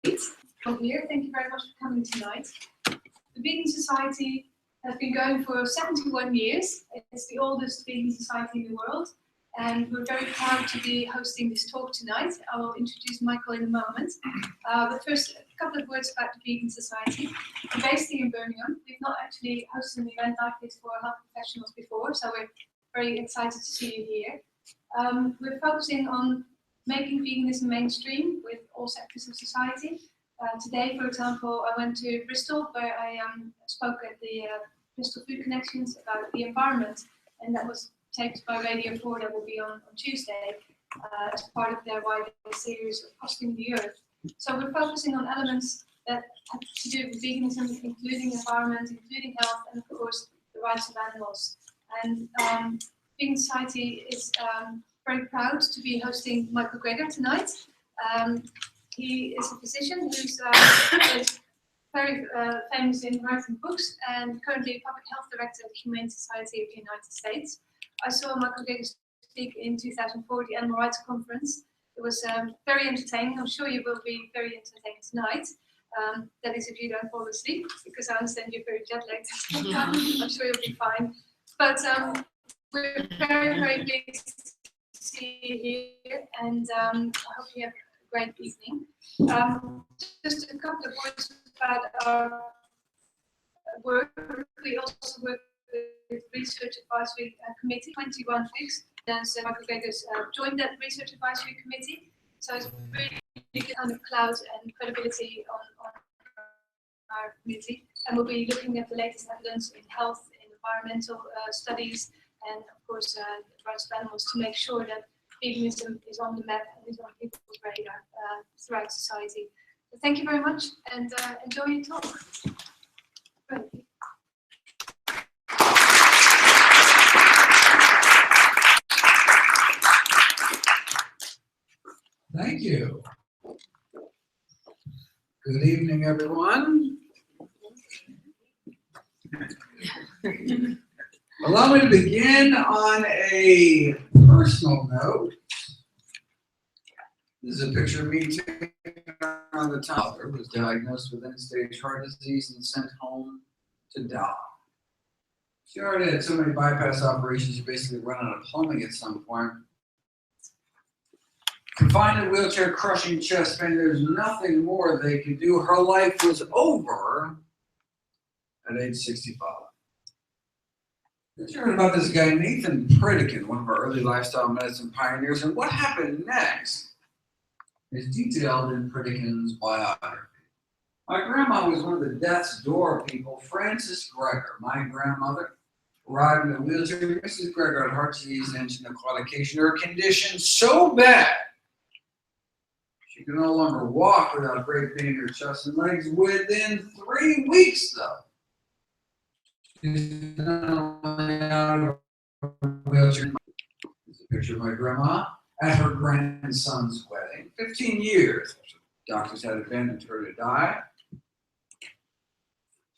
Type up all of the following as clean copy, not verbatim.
Here. Thank you very much for coming tonight. The Vegan Society has been going for 71 years. It's the oldest vegan society in the world, and we're very proud to be hosting this talk tonight. I will introduce Michael in a moment. But first, a couple of words about the Vegan Society. We're based here in Birmingham. We've not actually hosted an event like this for health professionals before, so we're very excited to see you here. We're focusing on making veganism mainstream with all sectors of society. Today, for example, I went to Bristol, where I spoke at the Bristol Food Connections about the environment, and that was taped by Radio 4. That will be on Tuesday as part of their wider series of Costing the Earth. So we're focusing on elements that have to do with veganism, including environment, including health, and of course the rights of animals. And Vegan Society is very proud to be hosting Michael Greger tonight. He is a physician who's very famous in writing books and currently public health director at the Humane Society of the United States. I saw Michael Greger speak in 2004 at the Animal Rights Conference. It was very entertaining. I'm sure you will be very entertained tonight. That is if you don't fall asleep, because I understand you're very jet lagged. I'm sure you'll be fine. But we're very, very pleased to see you here, and I hope you have great evening. Just a couple of words about our work. We also work with Research Advisory Committee, 21 weeks. As Michael Greger's joined that Research Advisory Committee, so it's really good kind of clout and credibility on our committee. And we'll be looking at the latest evidence in health, in environmental studies, and of course the rights of animals, to make sure that veganism is on the map and is on people's radar throughout society. So thank you very much, and enjoy your talk. Great. Thank you. Good evening, everyone. Allow me to begin on a personal note. This is a picture of me taken on the top. I was diagnosed with end-stage heart disease and sent home to die. She already had so many bypass operations, you basically run out of plumbing at some point. Confined in a wheelchair, crushing chest pain, there's nothing more they could do. Her life was over at age 65. You heard about this guy, Nathan Pritikin, one of our early lifestyle medicine pioneers, and what happened next is detailed in Pritikin's biography. My grandma was one of the death's door people. Frances Greger, my grandmother, arrived in a wheelchair. Mrs. Greger had heart disease and engine claudication. Her condition so bad she could no longer walk without great pain in her chest and legs within 3 weeks, though. She's not only out of a wheelchair. There's a picture of my grandma at her grandson's wedding. 15 years. Doctors had abandoned her to die.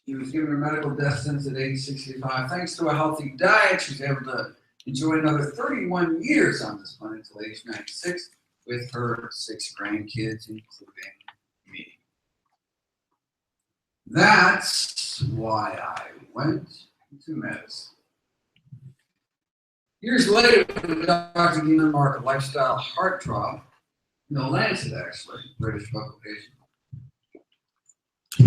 She was given a medical death sentence at age 65. Thanks to a healthy diet, she was able to enjoy another 31 years on this planet until age 96 with her 6 grandkids, including me. That's why I went into medicine. Years later, Dr. Gina Mark, a lifestyle heart drop, in the Lancet actually, British publication,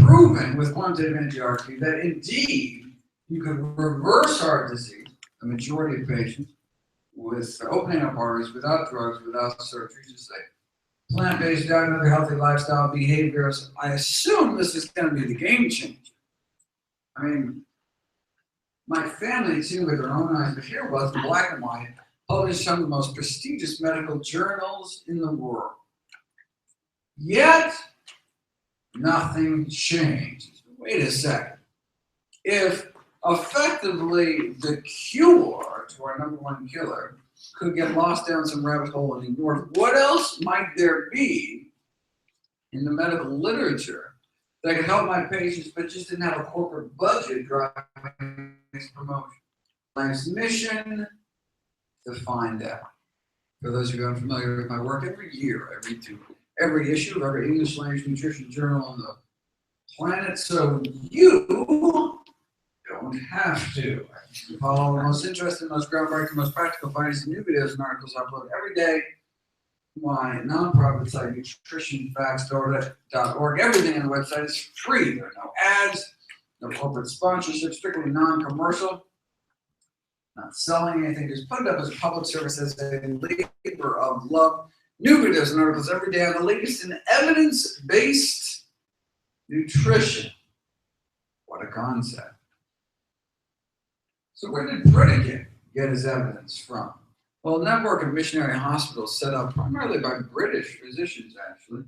proven with quantitative angiography that indeed you could reverse heart disease, a majority of patients, with opening up arteries, without drugs, without surgery, just like plant-based diet, another healthy lifestyle, behaviors. I assume this is going to be the game changer. I mean, my family had seen with their own eyes, but here was in black and white, published some of the most prestigious medical journals in the world. Yet, nothing changed. Wait a second. If effectively the cure to our #1 killer could get lost down some rabbit hole and ignored, what else might there be in the medical literature that could help my patients but just didn't have a corporate budget driving its promotion? Life's mission to find out. For those of you unfamiliar with my work, every year every issue of every English language nutrition journal on the planet, so you don't have to. Follow the most interesting, most groundbreaking, most practical findings and new videos and articles uploaded every day. My nonprofit site, nutritionfacts.org. Everything on the website is free. There are no ads, no corporate sponsorship, strictly non-commercial. Not selling anything, just put it up as a public service, as a labor of love. New videos and articles every day on the latest in evidence-based nutrition. What a concept. So where did Pritikin get his evidence from? Well, a network of missionary hospitals set up primarily by British physicians, actually,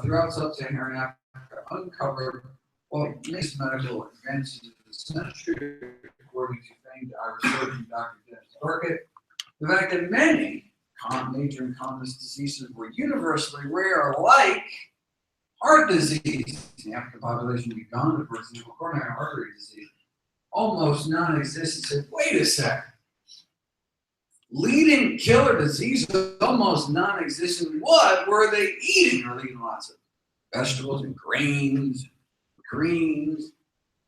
throughout sub-Saharan Africa, uncovered latest medical advances of the century, according to famed Irish surgeon Dr. Dennis Burkitt. The fact that many major incontinence diseases were universally rare, like heart disease. In the African population of Uganda, for example, coronary artery disease, almost non-existent. Said, wait a second. Leading killer diseases, almost non-existent. What were they eating? They were eating lots of vegetables and grains, greens,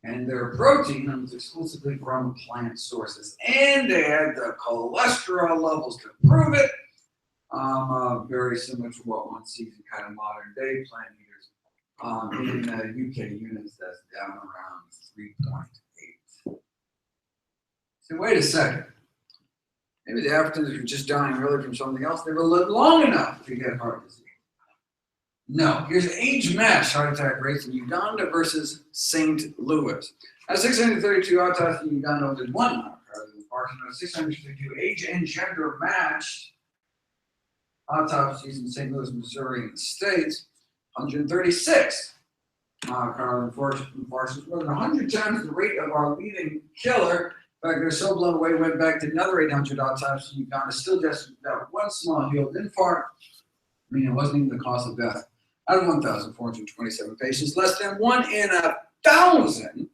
and their protein was exclusively from plant sources. And they had the cholesterol levels to prove it. Very similar to what one sees in kind of modern day plant eaters. In the UK units, that's down around 3.8. So wait a second. Maybe the Africans were just dying really from something else. They were living long enough to get heart disease. No, here's age-matched heart attack rates in Uganda versus St. Louis. At 632 autopsies in Uganda, did one myocardial infarction. At 652 age and gender-matched autopsies in St. Louis, Missouri, in the States, 136 myocardial infarctions, more than 100 times the rate of our leading killer. In fact, they're so blown away, went back to another 800 autopsies in Uganda, still just about one small healed infarct. I mean, it wasn't even the cause of death. Out of 1,427 patients, less than 1 in 1,000.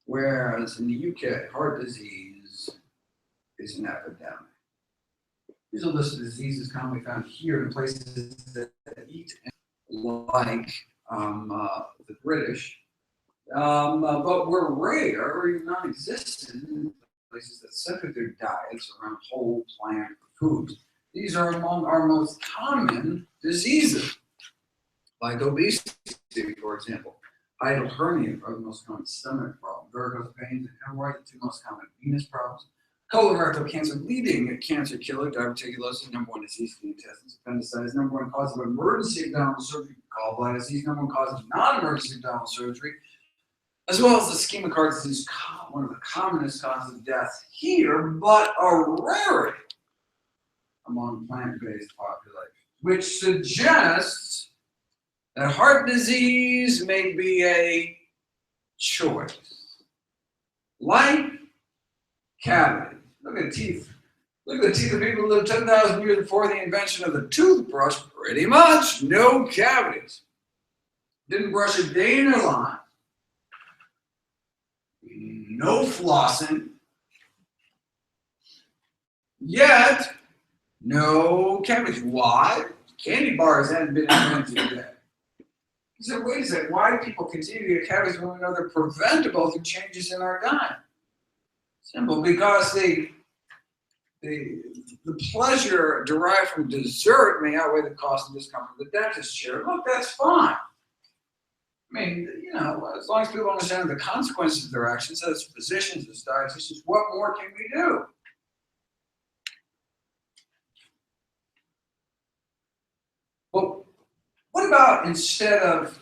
Whereas in the UK, heart disease is an epidemic. These are listed diseases commonly found here in places that eat like the British, but were rare or even non-existent in places that centered their diets around whole plant foods. These are among our most common diseases, like obesity, for example. Hiatal hernia are the most common stomach problem. Varicose veins and hemorrhoids, the two most common venous problems. Colorectal cancer, leading cancer killer. Diverticulosis, number one disease of the intestines. Appendicitis, number one cause of emergency abdominal surgery. Gallbladder disease, number one cause of non-emergency abdominal surgery. As well as ischemic heart disease, one of the commonest causes of death here, but a rarity among plant-based populations, which suggests that heart disease may be a choice. Like cavities. Look at teeth. Look at the teeth of people who lived 10,000 years before the invention of the toothbrush. Pretty much no cavities. Didn't brush a day in their life. No flossing. Yet, no cavities. Why? Candy bars hadn't been invented yet. He said, wait a second, why do people continue to get cavities when we know they're preventable through changes in our diet? Simple, because the pleasure derived from dessert may outweigh the cost and discomfort of the dentist chair. Look, that's fine. I mean, you know, as long as people understand the consequences of their actions, as physicians, as dietitians, what more can we do? Well, what about instead of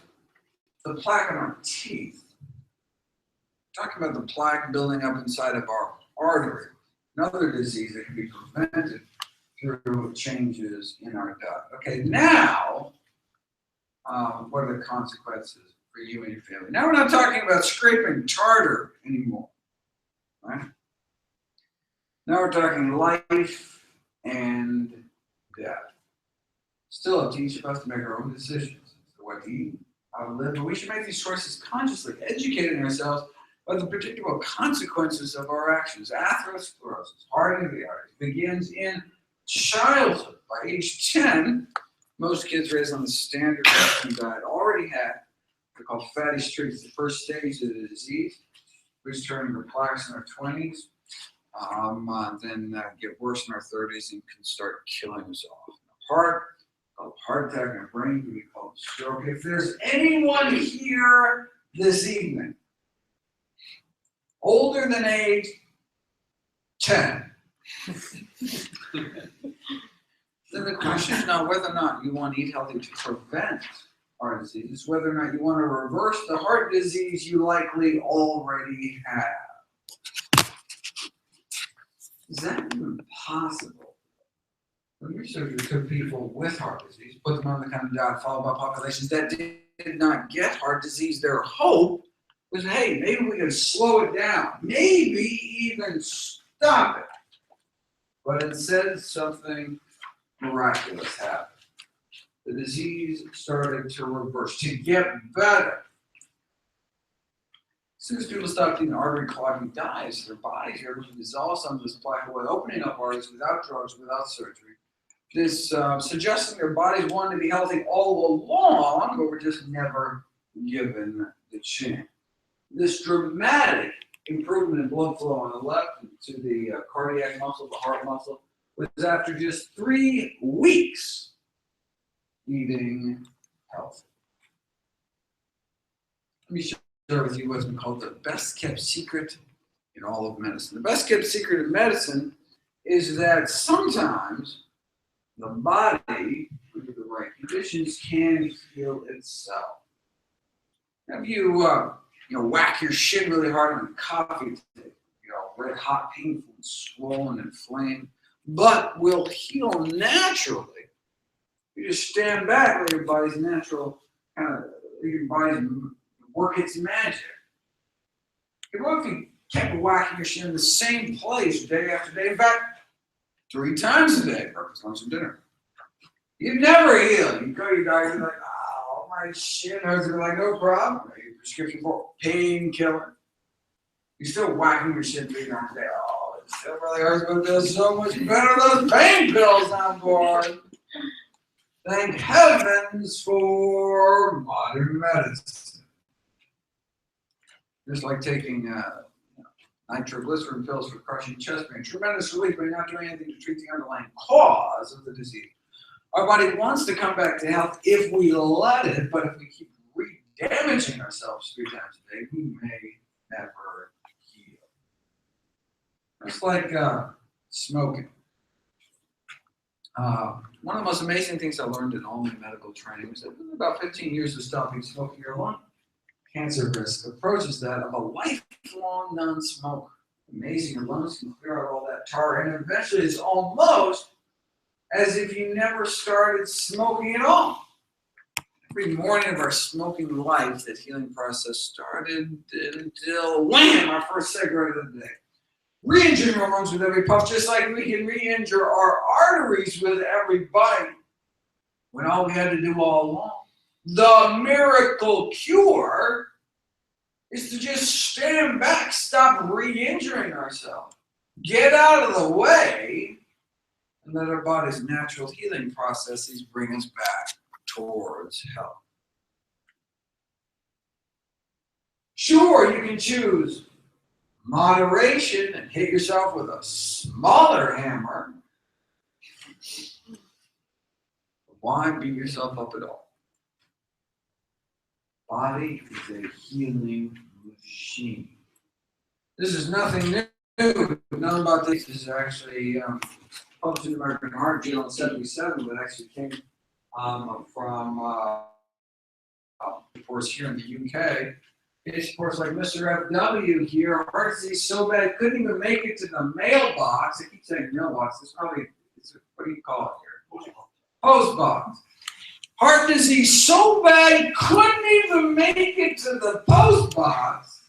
the plaque in our teeth? Talking about the plaque building up inside of our artery, another disease that can be prevented through changes in our diet. Okay, now, what are the consequences for you and your family? Now we're not talking about scraping tartar anymore, right? Now we're talking life and death. Still up to each of us to make our own decisions as to what to eat, how to live, but we should make these choices consciously, educating ourselves about the particular consequences of our actions. Atherosclerosis, hardening of the arteries, begins in childhood. By age 10, most kids raised on the standard Western diet already had what are called fatty streaks, the first stage of the disease, which turn into plaques in our 20s, then get worse in our 30s and can start killing us off. Heart, called heart attack, and brain can be called stroke. If there's anyone here this evening older than age 10, then the question is not whether or not you want to eat healthy to prevent heart disease, it's whether or not you want to reverse the heart disease you likely already have. Is that even possible? When researchers took people with heart disease, put them on the kind of diet followed by populations that did not get heart disease, their hope was, hey, maybe we can slow it down, maybe even stop it. But instead, something miraculous happened. The disease started to reverse, to get better. As soon as people stopped eating artery clogging diets, their bodies are able to dissolve some of this plaque away, opening up arteries without drugs, without surgery. This suggesting their bodies wanted to be healthy all along, but were just never given the chance. This dramatic improvement in blood flow on the left to the cardiac muscle, the heart muscle, was after just 3 weeks eating healthy. Let me share with you what's been called the best kept secret in all of medicine. The best kept secret of medicine is that sometimes the body, under the right conditions, can heal itself. Have you, whack your shin really hard on a coffee table, red hot, painful, and swollen, and inflamed, but will heal naturally. You just stand back, let your body's natural your body work its magic. What if you kept whacking your shin in the same place day after day? In fact, 3 times a day, breakfast, lunch, and dinner. You'd never heal. You go to your doctor, you're like, oh, my shin hurts. They're like, no problem. Your prescription for painkiller. You're still whacking your shin 3 times a day. Oh, it still really hurts, but it does so much better. Those pain pills on board. Thank heavens for modern medicine. Just like taking nitroglycerin pills for crushing chest pain. Tremendous relief, but not doing anything to treat the underlying cause of the disease. Our body wants to come back to health if we let it, but if we keep re-damaging ourselves 3 times a day, we may never heal. It's like smoking. One of the most amazing things I learned in all my medical training was that it was about 15 years of stopping smoking, your lung cancer risk approaches that of a lifelong non-smoker. Amazing, your lungs can clear out all that tar, and eventually it's almost as if you never started smoking at all. Every morning of our smoking life, that healing process started until wham, our first cigarette of the day. Re-injuring our lungs with every puff, just like we can re-injure our arteries with every bite, when all we had to do all along, the miracle cure, is to just stand back, stop re-injuring ourselves, get out of the way, and let our body's natural healing processes bring us back towards health. Sure, you can choose moderation and hit yourself with a smaller hammer. Why beat yourself up at all? Body is a healing machine. This is nothing new. None about this is actually published in the American Heart Journal in 1977, but actually came from reports here in the UK. It's reports like Mr. FW here, heart disease so bad couldn't even make it to the mailbox. I keep saying mailbox. What do you call it here? Post box. Heart disease so bad couldn't even make it to the post box.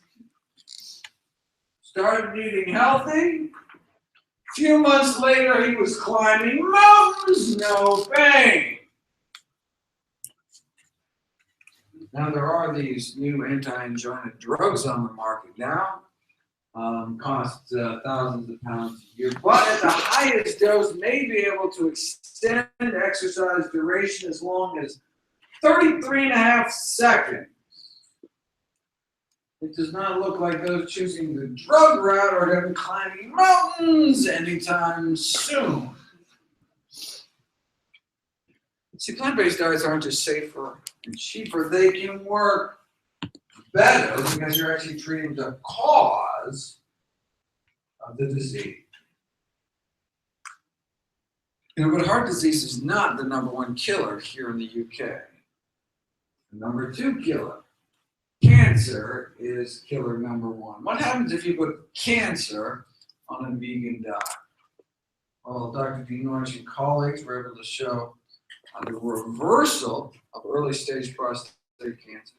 Started eating healthy. A few months later, he was climbing mountains, no pain. Now there are these new anti-angina drugs on the market now. Costs thousands of pounds a year, but at the highest dose may be able to extend exercise duration as long as 33.5 seconds. It does not look like those choosing the drug route are going to be climbing mountains anytime soon. See, plant-based diets aren't just safer and cheaper, they can work better because you're actually treating the cause of the disease. But heart disease is not the #1 killer here in the UK. The #2 killer, cancer, is killer #1. What happens if you put cancer on a vegan diet? Well, Dr. D. Norris and colleagues were able to show the reversal of early-stage prostate cancer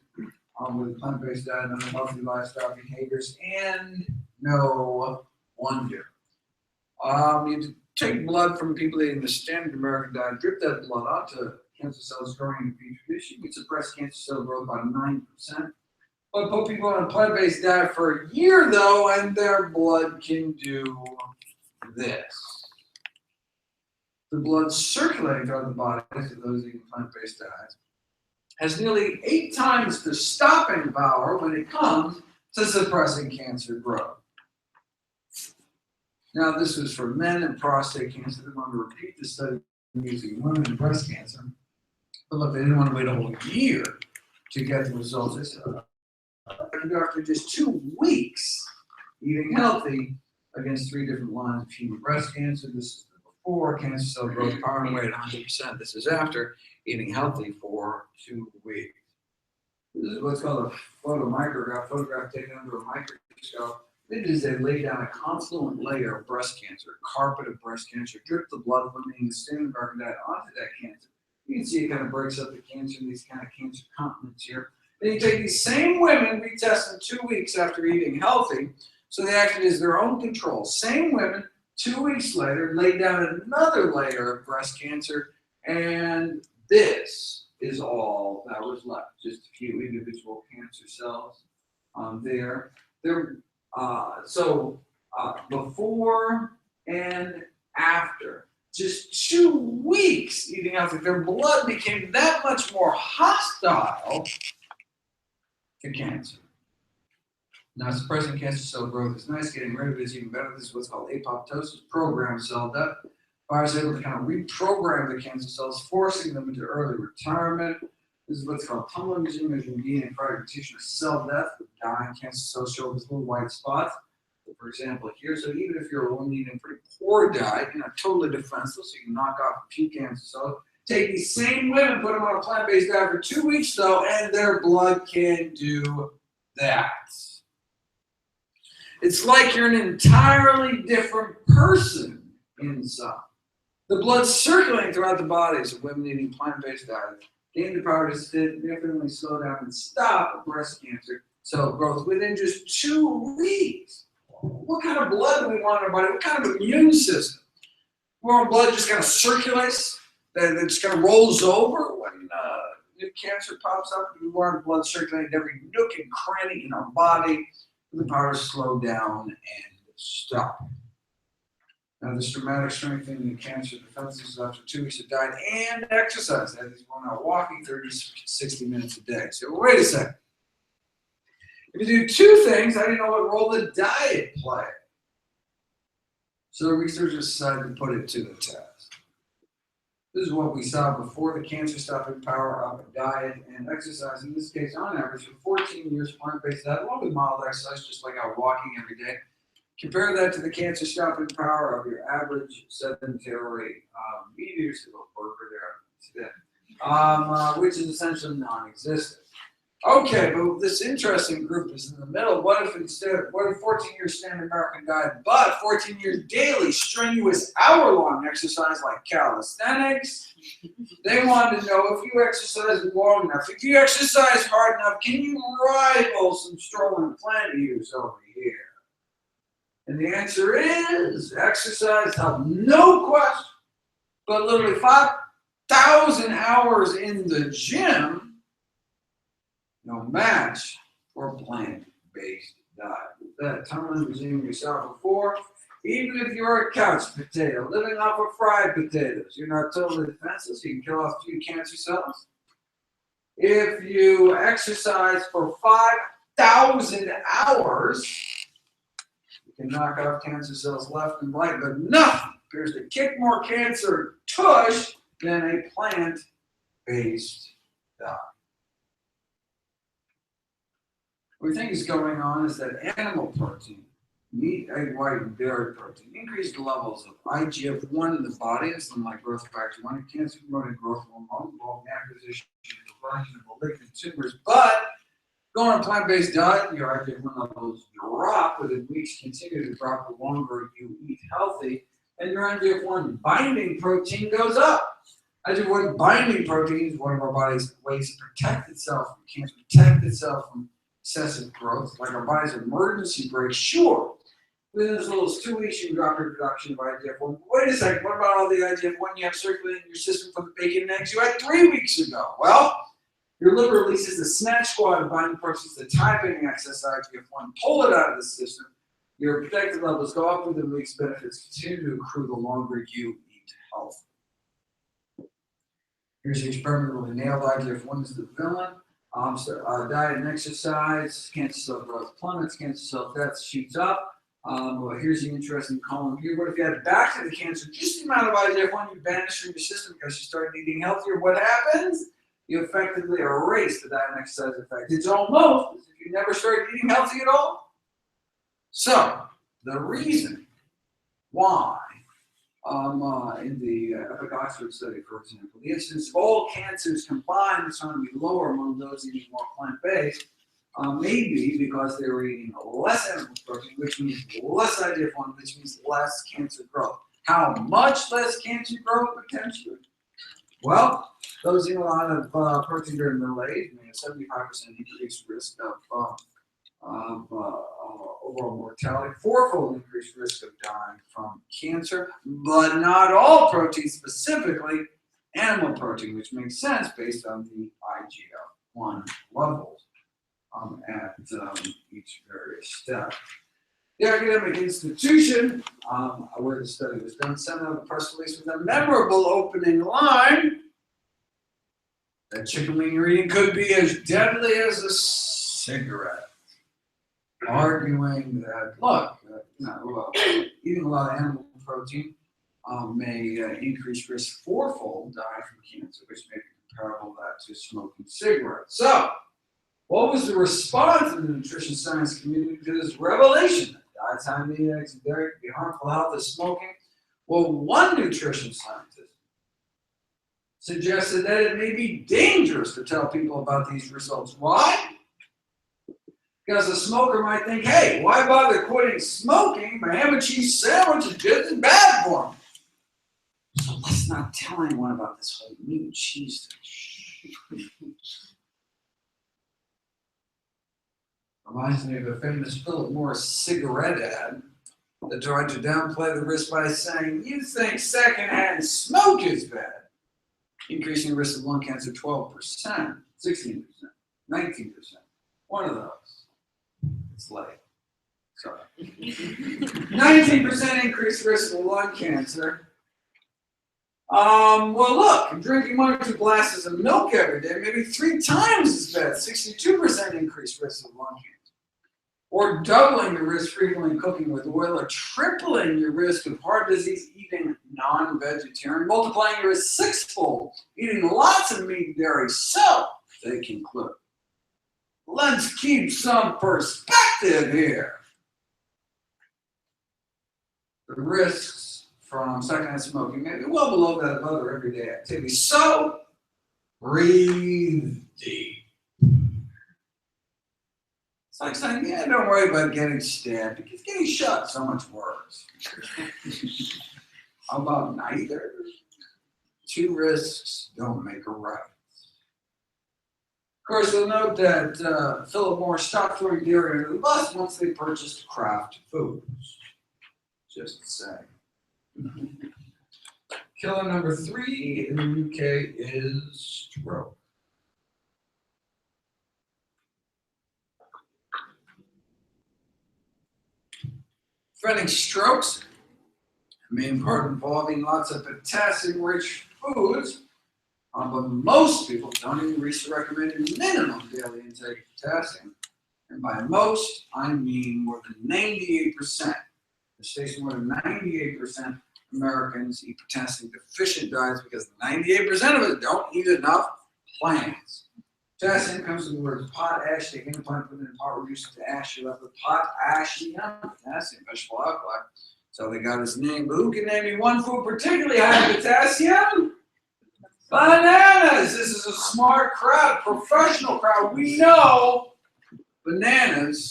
with plant-based diet and healthy lifestyle behaviors, and no wonder. You take blood from people eating the standard American diet, drip that blood onto cancer cells growing in petri dish. You can suppress cancer cell growth by 9%. But put people on a plant-based diet for a year, though, and their blood can do this. The blood circulating throughout the body of those eating plant-based diets has nearly 8 times the stopping power when it comes to suppressing cancer growth. Now, this was for men and prostate cancer. They wanted to repeat the study using women and breast cancer. But look, they didn't want to wait a whole year to get the results. They said, after just 2 weeks eating healthy against 3 different lines of human breast cancer. This is the before, cancer cell growth power and weight 100%. This is after eating healthy for 2 weeks. This is what's called a photograph taken under a microscope. It is they lay down a confluent layer of breast cancer, a carpet of breast cancer, drip the blood from the standard American diet onto that cancer. You can see it kind of breaks up the cancer in these kind of cancer continents here. Then you take these same women, retest them 2 weeks after eating healthy, so they acted as their own control. Same women, 2 weeks later, laid down another layer of breast cancer, and this is all that was left, just a few individual cancer cells there. Before and after, just 2 weeks eating healthy, their blood became that much more hostile to cancer. Now, suppressing cancer cell growth is nice, getting rid of it is even better. This is what's called apoptosis, programmed cell death. Virus is able to kind of reprogram the cancer cells, forcing them into early retirement. This is what's called tunnel vision, measuring DNA and fragmentation of cell death. Dying cancer cells show up as little white spots. So for example, here, so even if you're a woman eating a pretty poor diet, you're not totally defenseless, so you can knock off a few cancer cells. Take these same women, put them on a plant-based diet for 2 weeks, though, and their blood can do that. It's like you're an entirely different person inside. The blood circulating throughout the bodies of women eating plant-based diets gain the power to significantly slow down and stop breast cancer cell growth within just 2 weeks. What kind of blood do we want in our body? What kind of immune system? We want blood just kind of circulates, that just kind of rolls over when new cancer pops up. We want blood circulating every nook and cranny in our body with the power to slow down and stop. Now, this dramatic strengthening of cancer defenses after 2 weeks of diet and exercise. That is, going out walking 30 to 60 minutes a day. So, wait a second. If you do 2 things, I didn't know what role the diet played. So, the researchers decided to put it to the test. This is what we saw before the cancer-stopping power of a diet and exercise. In this case, on average, for 14 years, plant-based diet, along with mild exercise, just like out walking every day. Compare that to the cancer-stopping power of your average sedentary meat user, which is essentially non-existent. Okay, but this interesting group is in the middle. What if 14 years standard American diet, but 14 years daily strenuous hour-long exercise like calisthenics? They wanted to know, if you exercise long enough, if you exercise hard enough, can you rival some strolling plant eaters over here? And the answer is exercise helped, no question. But literally 5,000 hours in the gym, no match for a plant-based diet. that tunnel regime we saw before. Even if you're a couch potato, living off of fried potatoes, you're not totally defenseless. You can kill off a few cancer cells. If you exercise for 5,000 hours, you can knock off cancer cells left and right, but nothing appears to kick more cancer tush than a plant-based diet. What we think is going on is that animal protein, meat, egg white, and dairy protein increase the levels of IGF-1 in the body, it's like growth factor 1, cancer promoting growth hormone, involving acquisition and conversion of malignant tumors. But going on a plant-based diet, your IGF-1 levels drop within weeks, continue to drop the longer you eat healthy, and your IGF-1 binding protein goes up. IGF-1 binding protein is one of our body's ways to protect itself from cancer, protect itself from excessive growth, like our body's emergency brake. Sure, within as little as 2 weeks, you can drop your production of IGF-1. Wait a second, what about all the IGF-1 you have circulating in your system from the bacon and eggs you had 3 weeks ago? Well, your liver releases the snatch squad of binding proteins that tie up any excess IGF-1, pull it out of the system. Your protective levels go up within weeks, benefits continue to accrue the longer you eat healthy. Here's the experiment where we nailed IGF-1 as the villain. Diet and exercise, cancer cell growth plummets, cancer cell death shoots up. Well, here's the interesting column here. What if you had back to the cancer, just the amount of IGF-1 you banished from your system because you started eating healthier? What happens? You effectively erase the diet and exercise effect. It's almost as if you never started eating healthy at all. So, the reason why, in the Epic Oxford study, for example, the incidence of all cancers combined is going to be lower among those eating more plant-based, maybe because they were eating less animal protein, which means less IGF-1, which means less cancer growth. How much less cancer growth potentially? Well, those eating a lot of protein during middle age may have 75% increased risk of overall mortality, 4-fold increased risk of dying from cancer, but not all protein, specifically animal protein, which makes sense based on the IGF-1 levels at each various step. The academic institution where the study was done sent out a press release with a memorable opening line that chicken wing you're eating could be as deadly as a cigarette. Arguing that, look, eating a lot of animal protein may increase risk 4-fold die from cancer, which may be comparable to smoking cigarettes. So, what was the response of the nutrition science community to this revelation that diets high in meat, eggs, and dairy can be harmful health as smoking? Well, one nutrition scientist suggested that it may be dangerous to tell people about these results. Why? Because a smoker might think, hey, why bother quitting smoking? My ham and cheese sandwich is just as bad for me. So let's not tell anyone about this whole meat and cheese thing. Reminds me of a famous Philip Morris cigarette ad that tried to downplay the risk by saying, you think secondhand smoke is bad. Increasing risk of lung cancer 12%, 16%, 19%. One of those. It's late. Sorry. 19% increased risk of lung cancer. Well, look, drinking 1 or 2 glasses of milk every day, maybe 3 times as bad, 62% increased risk of lung cancer. Or doubling your risk frequently cooking with oil, or tripling your risk of heart disease eating non-vegetarian, multiplying your risk 6-fold eating lots of meat and dairy. So, they conclude. Let's keep some perspective here. The risks from secondhand smoking may be well below that of other everyday activities. So, breathe deep. It's like saying, yeah, don't worry about getting stabbed because getting shot is so much worse. How about neither? 2 risks don't make a right. Of course, you'll note that Philip Morris stopped throwing dairy under the bus once they purchased Kraft Foods. Just saying. Killer number 3 in the UK is stroke. preventing strokes, the main part involving lots of potassium-rich foods. But most people don't even reach the recommended minimum daily intake of potassium. And by most, I mean more than 98%. The states more than 98% Americans eat potassium deficient diets because 98% of us don't eat enough plants. Potassium comes from the word potash, taking a plant, put it in a pot, reduce it to ash, you left with potassium, potassium, vegetable alkali. So they got his name. But who can name me one food particularly high in potassium? Bananas! This is a smart crowd, professional crowd. We know bananas,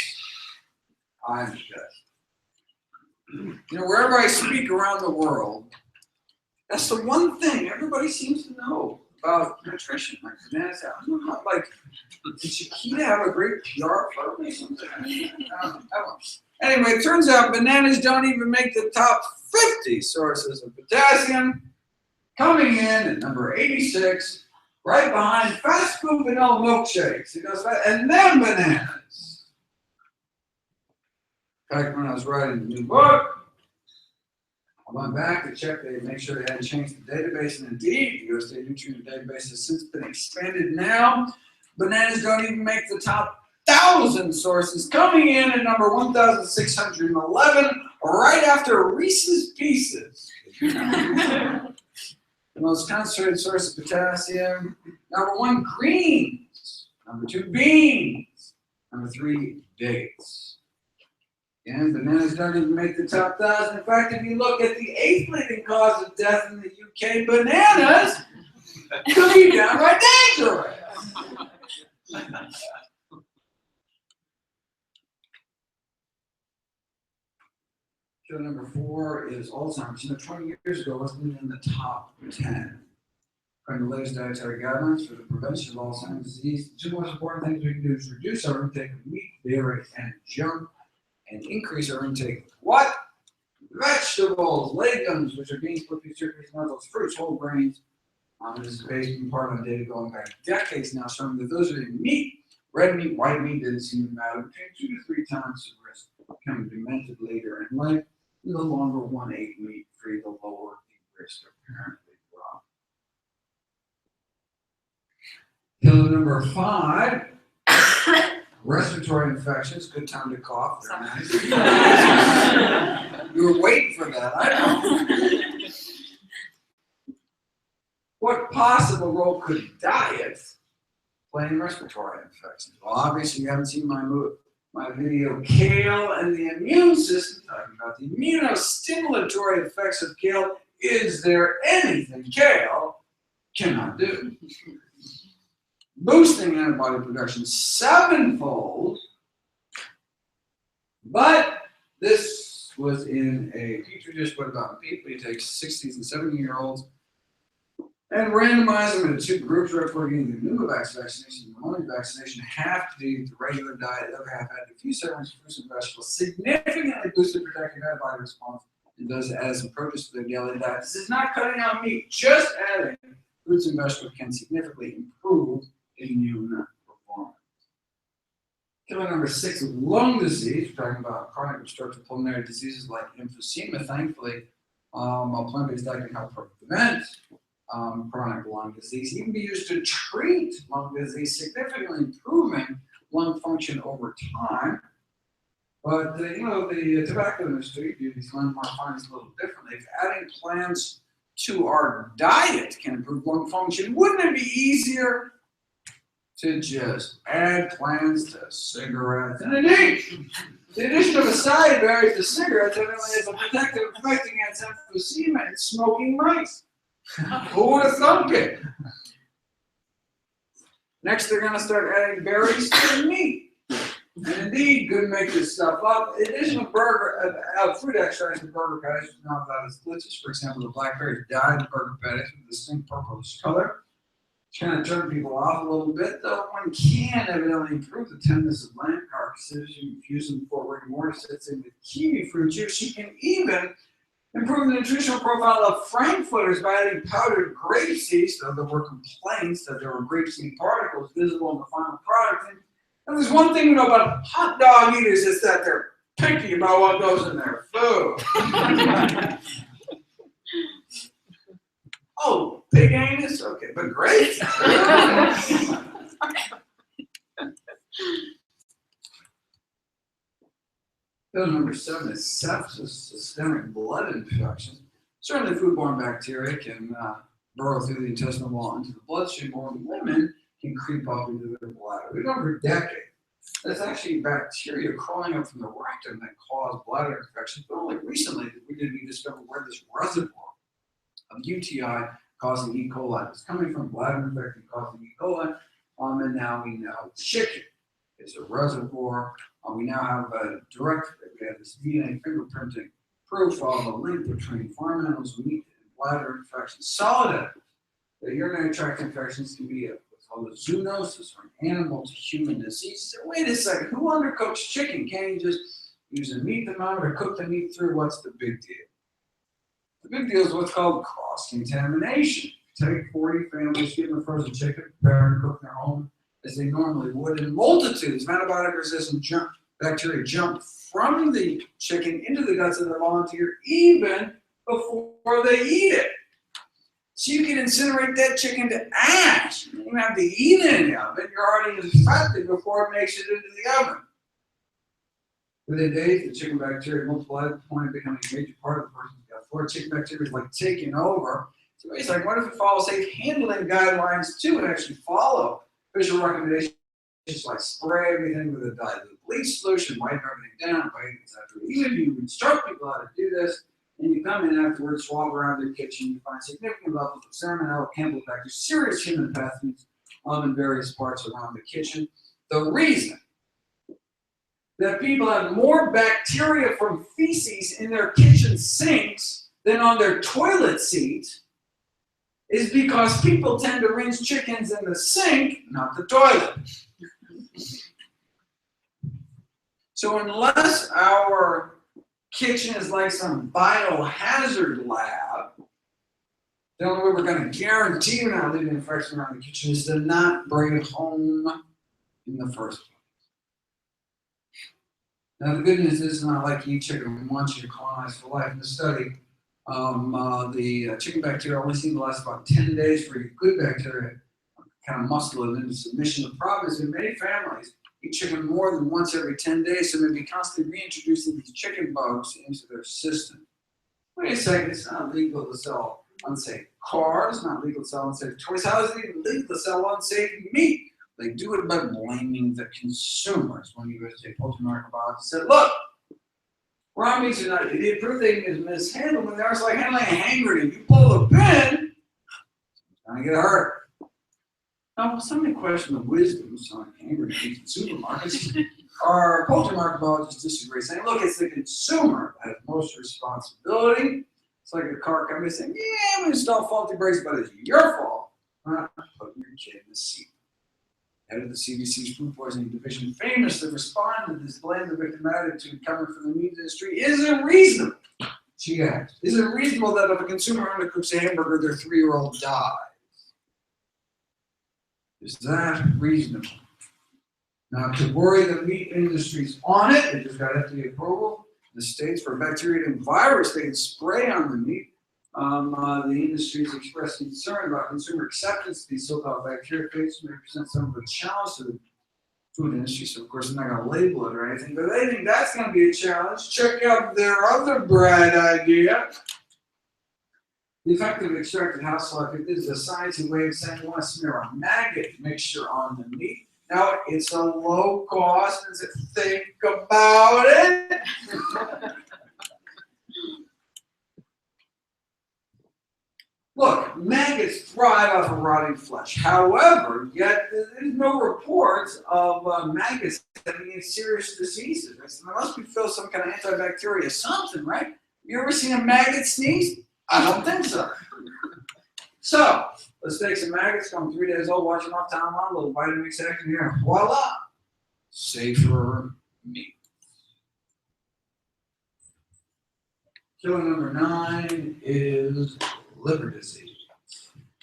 I'm just. You know, wherever I speak around the world, that's the one thing everybody seems to know about nutrition. Like bananas, I don't know, like, did Chiquita have a great PR firm or something? Anyway, it turns out bananas don't even make the top 50 sources of potassium. Coming in at number 86, right behind fast food vanilla milkshakes. It goes fast, and then bananas. In fact, when I was writing the new book, I went back to check, they make sure they hadn't changed the database, and indeed, the USA Nutrient Database has since been expanded now. Bananas don't even make the top 1,000 sources, coming in at number 1,611, right after Reese's Pieces. The most concentrated source of potassium. Number 1, greens. Number 2, beans. Number 3, dates. And bananas don't even make the top 1,000. In fact, if you look at the 8th leading cause of death in the UK, bananas could be downright dangerous. Killer number 4 is Alzheimer's. You know, 20 years ago, it wasn't in the top 10. According to the latest dietary guidelines for the prevention of Alzheimer's disease, the 2 most important things we can do is reduce our intake of meat, dairy, and junk, and increase our intake of what? Vegetables, legumes, which are beans, poultry, chickpeas, lentils, fruits, whole grains. This is based in part on data going back decades now, showing that those are in meat. Red meat, white meat didn't seem to matter. Between 2 to 3 times the risk of becoming demented later in life. The longer one ate meat free, the lower the risk apparently dropped. Killer number 5, respiratory infections. Good time to cough. They're nice. You were waiting for that, I know. What possible role could diet play in respiratory infections? Well, obviously you haven't seen my video, Kale and the Immune System, talking about the immunostimulatory effects of kale. Is there anything kale cannot do? Boosting antibody production 7-fold, but this was in a petri dish. What about people? You take 60s and 70-year-olds and randomize them into 2 groups, right for getting the pneumovax vaccination and the pneumonia vaccination. Half to do the regular diet, the other half had a few servings of fruits and vegetables, significantly boosted protective antibody response, and those add some produce to their daily diet. This is not cutting out meat, just adding fruits and vegetables can significantly improve immune performance. Killer number 6, lung disease. We're talking about chronic obstructive pulmonary diseases like emphysema. Thankfully, a plant-based diet can help prevent chronic lung disease, even be used to treat lung disease, significantly improving lung function over time. But you know, the tobacco industry views these landmark findings a little differently. If adding plants to our diet can improve lung function, wouldn't it be easier to just add plants to cigarettes? And indeed, the addition of acai berries to cigarettes evidently has a protective effect against emphysema in smoking mice. Who would have thunk it? Next, they're going to start adding berries to meat. And indeed, couldn't make this stuff up. In addition to fruit extracts in burger patties, now that is delicious. For example, the blackberry dyed burger patties with a distinct purplish color. It's kind of turn people off a little bit, though. One can evidently improve the tenderness of lamb carcasses. You infuse them before rigor mortis sets in with kiwi fruit juice. You can even improve the nutritional profile of frankfurters by adding powdered grape seeds, though there were complaints that there were grape seed particles visible in the final product. And there's one thing we know about hot dog eaters is that they're picky about what goes in their food. Oh, big anus? Okay, but great. Bill number 7 is sepsis, systemic blood infections. Certainly foodborne bacteria can burrow through the intestinal wall into the bloodstream, or women can creep up into their bladder. We've known for decades that's actually bacteria crawling up from the rectum that cause bladder infections, but only recently did we discover where this reservoir of UTI causing E. coli is coming from, bladder infection causing E. coli, and now we know chicken is a reservoir. We now have we have this DNA fingerprinting proof of a link between farm animals, meat, and bladder infections. Solid evidence that urinary tract infections can be what's called a zoonosis, or an animal to human disease. So wait a second, who undercooks chicken? Can't you just use a meat thermometer, cook the meat through? What's the big deal? The big deal is what's called cross-contamination. Take 40 families, give them a frozen chicken, prepare and cook in their home as they normally would, and multitudes of antibiotic-resistant bacteria jump from the chicken into the guts of the volunteer even before they eat it. So you can incinerate that chicken to ash. You don't have to eat it in the oven. You're already infected before it makes it into the oven. Within days, the chicken bacteria multiply to the point of becoming a major part of the person's gut flora. Chicken bacteria is like taking over. So it's like, what if we follow safe handling guidelines too and actually follow official recommendations like spray everything with a dilute bleach solution, wipe everything down, etc. Even if you instruct people how to do this, and you come in afterwards, swab around their kitchen, you find significant levels of Salmonella, Campylobacter, serious human pathogens in various parts around the kitchen. The reason that people have more bacteria from feces in their kitchen sinks than on their toilet seats is because people tend to rinse chickens in the sink, not the toilet. So unless our kitchen is like some biohazard lab, the only way we're going to guarantee you're not leaving infection around the kitchen is to not bring it home in the first place. Now the good news is it's not like you eat chicken, we want you to colonize for life. In the study, the chicken bacteria only seem to last about 10 days for your good bacteria kind of muscle it into submission. The problem is in many families eat chicken more than once every 10 days, so they'd be constantly reintroducing these chicken bugs into their system. Wait a second, it's not legal to sell unsafe cars, not legal to sell unsafe toys. How is it even legal to sell unsafe meat? They do it by blaming the consumers. When USA Poultry Microbiologist said, look, raw meats are not, the approved thing is mishandled when they're like handling a hand grenade. You pull the pin, it's gonna get hurt. Now, somebody question the wisdom of selling hand grenades in supermarkets. Our poultry microbiologists disagree, saying, look, it's the consumer that has most responsibility. It's like a car company saying, yeah, we install faulty brakes, but it's your fault for not putting your kid in the seat. Head of the CDC's Food Poisoning Division famously responded to this blame the victim attitude coming from the meat industry. Is it reasonable? She asked. Is it reasonable that if a consumer undercooks a hamburger, their 3-year-old dies? Is that reasonable? Now, to worry the meat industry's on it, they just got FDA approval. The states for bacteria and virus they can spray on the meat. The industry has expressed concern about consumer acceptance of these so-called bacteria fakes may present some of a challenge to the food industry. So, of course, they're not going to label it or anything, but they think that's going to be a challenge. Check out their other bright idea. The effective extracted house life is a sciencey way of saying you want to smear a maggot mixture on the meat. Now, it's a low cost, and so think about it. Look, maggots thrive off of rotting flesh. However, yet there's no reports of maggots having serious diseases. There must be filled some kind of antibacterial something, right? You ever seen a maggot sneeze? I don't think so. So, let's take some maggots, come 3 days old, wash them off, time on, a little vitamin extraction here, and voila! Safer meat. Killer number 9 is liver disease.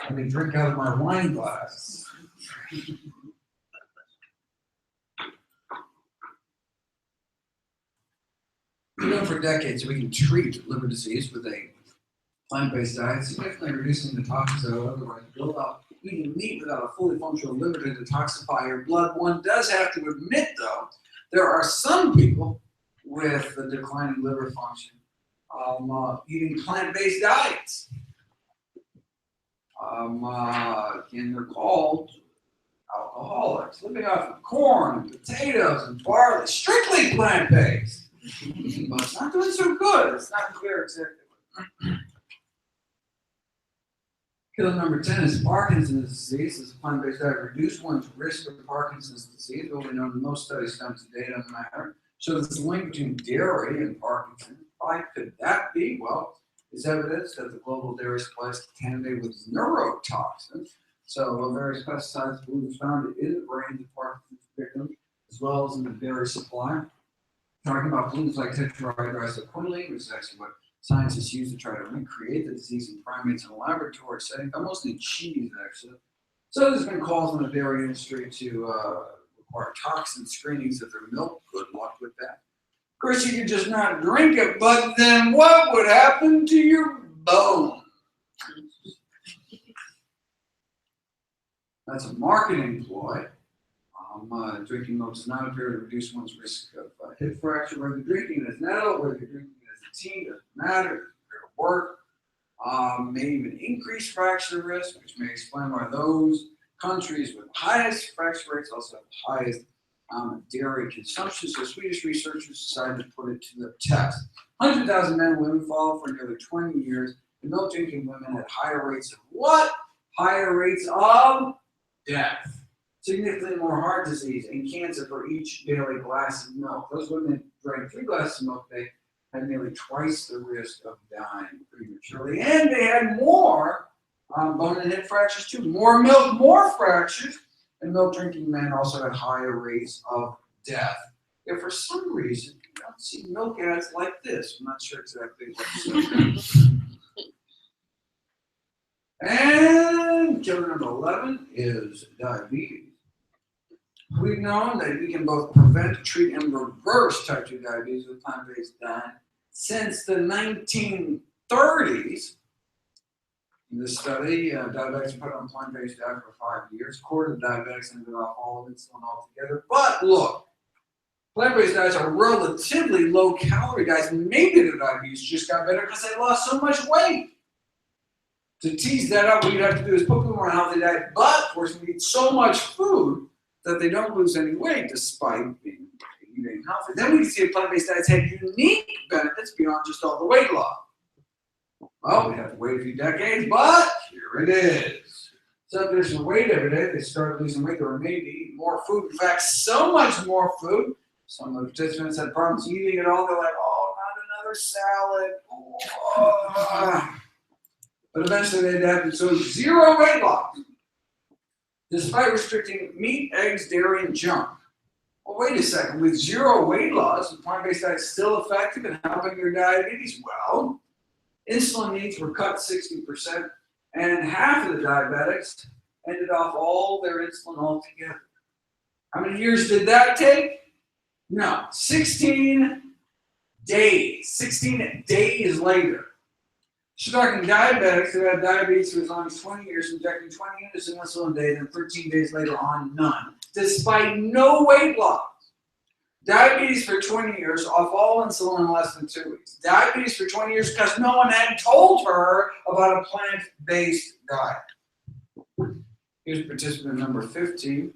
Let me drink out of my wine glass. known for decades that we can treat liver disease with a plant-based diet, significantly reducing the toxins that would otherwise build up. Eating meat without a fully functional liver to detoxify your blood. One does have to admit, though, there are some people with a declining liver function eating plant-based diets. And they're called alcoholics, living off of corn and potatoes and barley, strictly plant-based. But it's not doing so good. It's not clear exactly. Killer number 10 is Parkinson's disease. This plant-based diet reduced one's risk of Parkinson's disease. What we know in most studies done to date on the matter shows this link between dairy and Parkinson's. Why could that be? Well, it's evidence that the global dairy supply is contaminated with neurotoxins. So various pesticides pollutants found in the brains of Parkinson's victims, as well as in the dairy supply. Talking about pollutants like tetrahydrozoquinone, which is actually what scientists use to try to recreate the disease in primates in a laboratory setting, but mostly in cheese, actually. So there's been calls on the dairy industry to require toxin screenings of their milk. Good luck with that. Of course, you can just not drink it, but then what would happen to your bones? That's a marketing ploy. Drinking milk does not appear to reduce one's risk of hip fracture. Whether drinking as an adult, whether drinking as a teen, doesn't matter. It'll work. May even increase fracture risk, which may explain why those countries with highest fracture rates also have the highest dairy consumption. So Swedish researchers decided to put it to the test. 100,000 men and women followed for nearly 20 years. The milk drinking women had higher rates of what? Higher rates of death. Significantly more heart disease and cancer for each daily glass of milk. Those women drank 3 glasses of milk a day had nearly twice the risk of dying prematurely. And they had more bone and hip fractures too. More milk, more fractures. And milk drinking men also had higher rates of death. If for some reason you don't see milk ads like this, I'm not sure exactly what to say. And killer number 11 is diabetes. We've known that we can both prevent, treat, and reverse type 2 diabetes with plant-based diet since the 1930s. In this study, diabetics were put on plant-based diet for 5 years. A quarter of diabetics ended off all of insulin altogether. But look, plant-based diets are relatively low-calorie diets. Maybe their diabetes just got better because they lost so much weight. To tease that out, what you'd have to do is put them on a healthy diet, but force them to eat so much food that they don't lose any weight despite being eating healthy. Then we can see if plant-based diets have unique benefits beyond just all the weight loss. Well, we have to wait a few decades, but here it is. So if there's some weight every day, they started losing weight, they were made to eat more food. In fact, so much more food. Some of the participants had problems eating it all. They're like, oh, not another salad. Oh. But eventually they adapted, so 0 weight loss, despite restricting meat, eggs, dairy, and junk. Well, wait a second. With 0 weight loss, is plant-based diet still effective in helping your diabetes? Well, insulin needs were cut 60%, and half of the diabetics ended off all their insulin altogether. How many years did that take? No, 16 days. 16 days later. So talking diabetics who had diabetes for as long as 20 years, injecting 20 units of insulin a day, then 13 days later on none, despite no weight loss. Diabetes for 20 years, off all insulin in less than 2 weeks. Diabetes for 20 years because no one had told her about a plant-based diet. Here's participant number 15,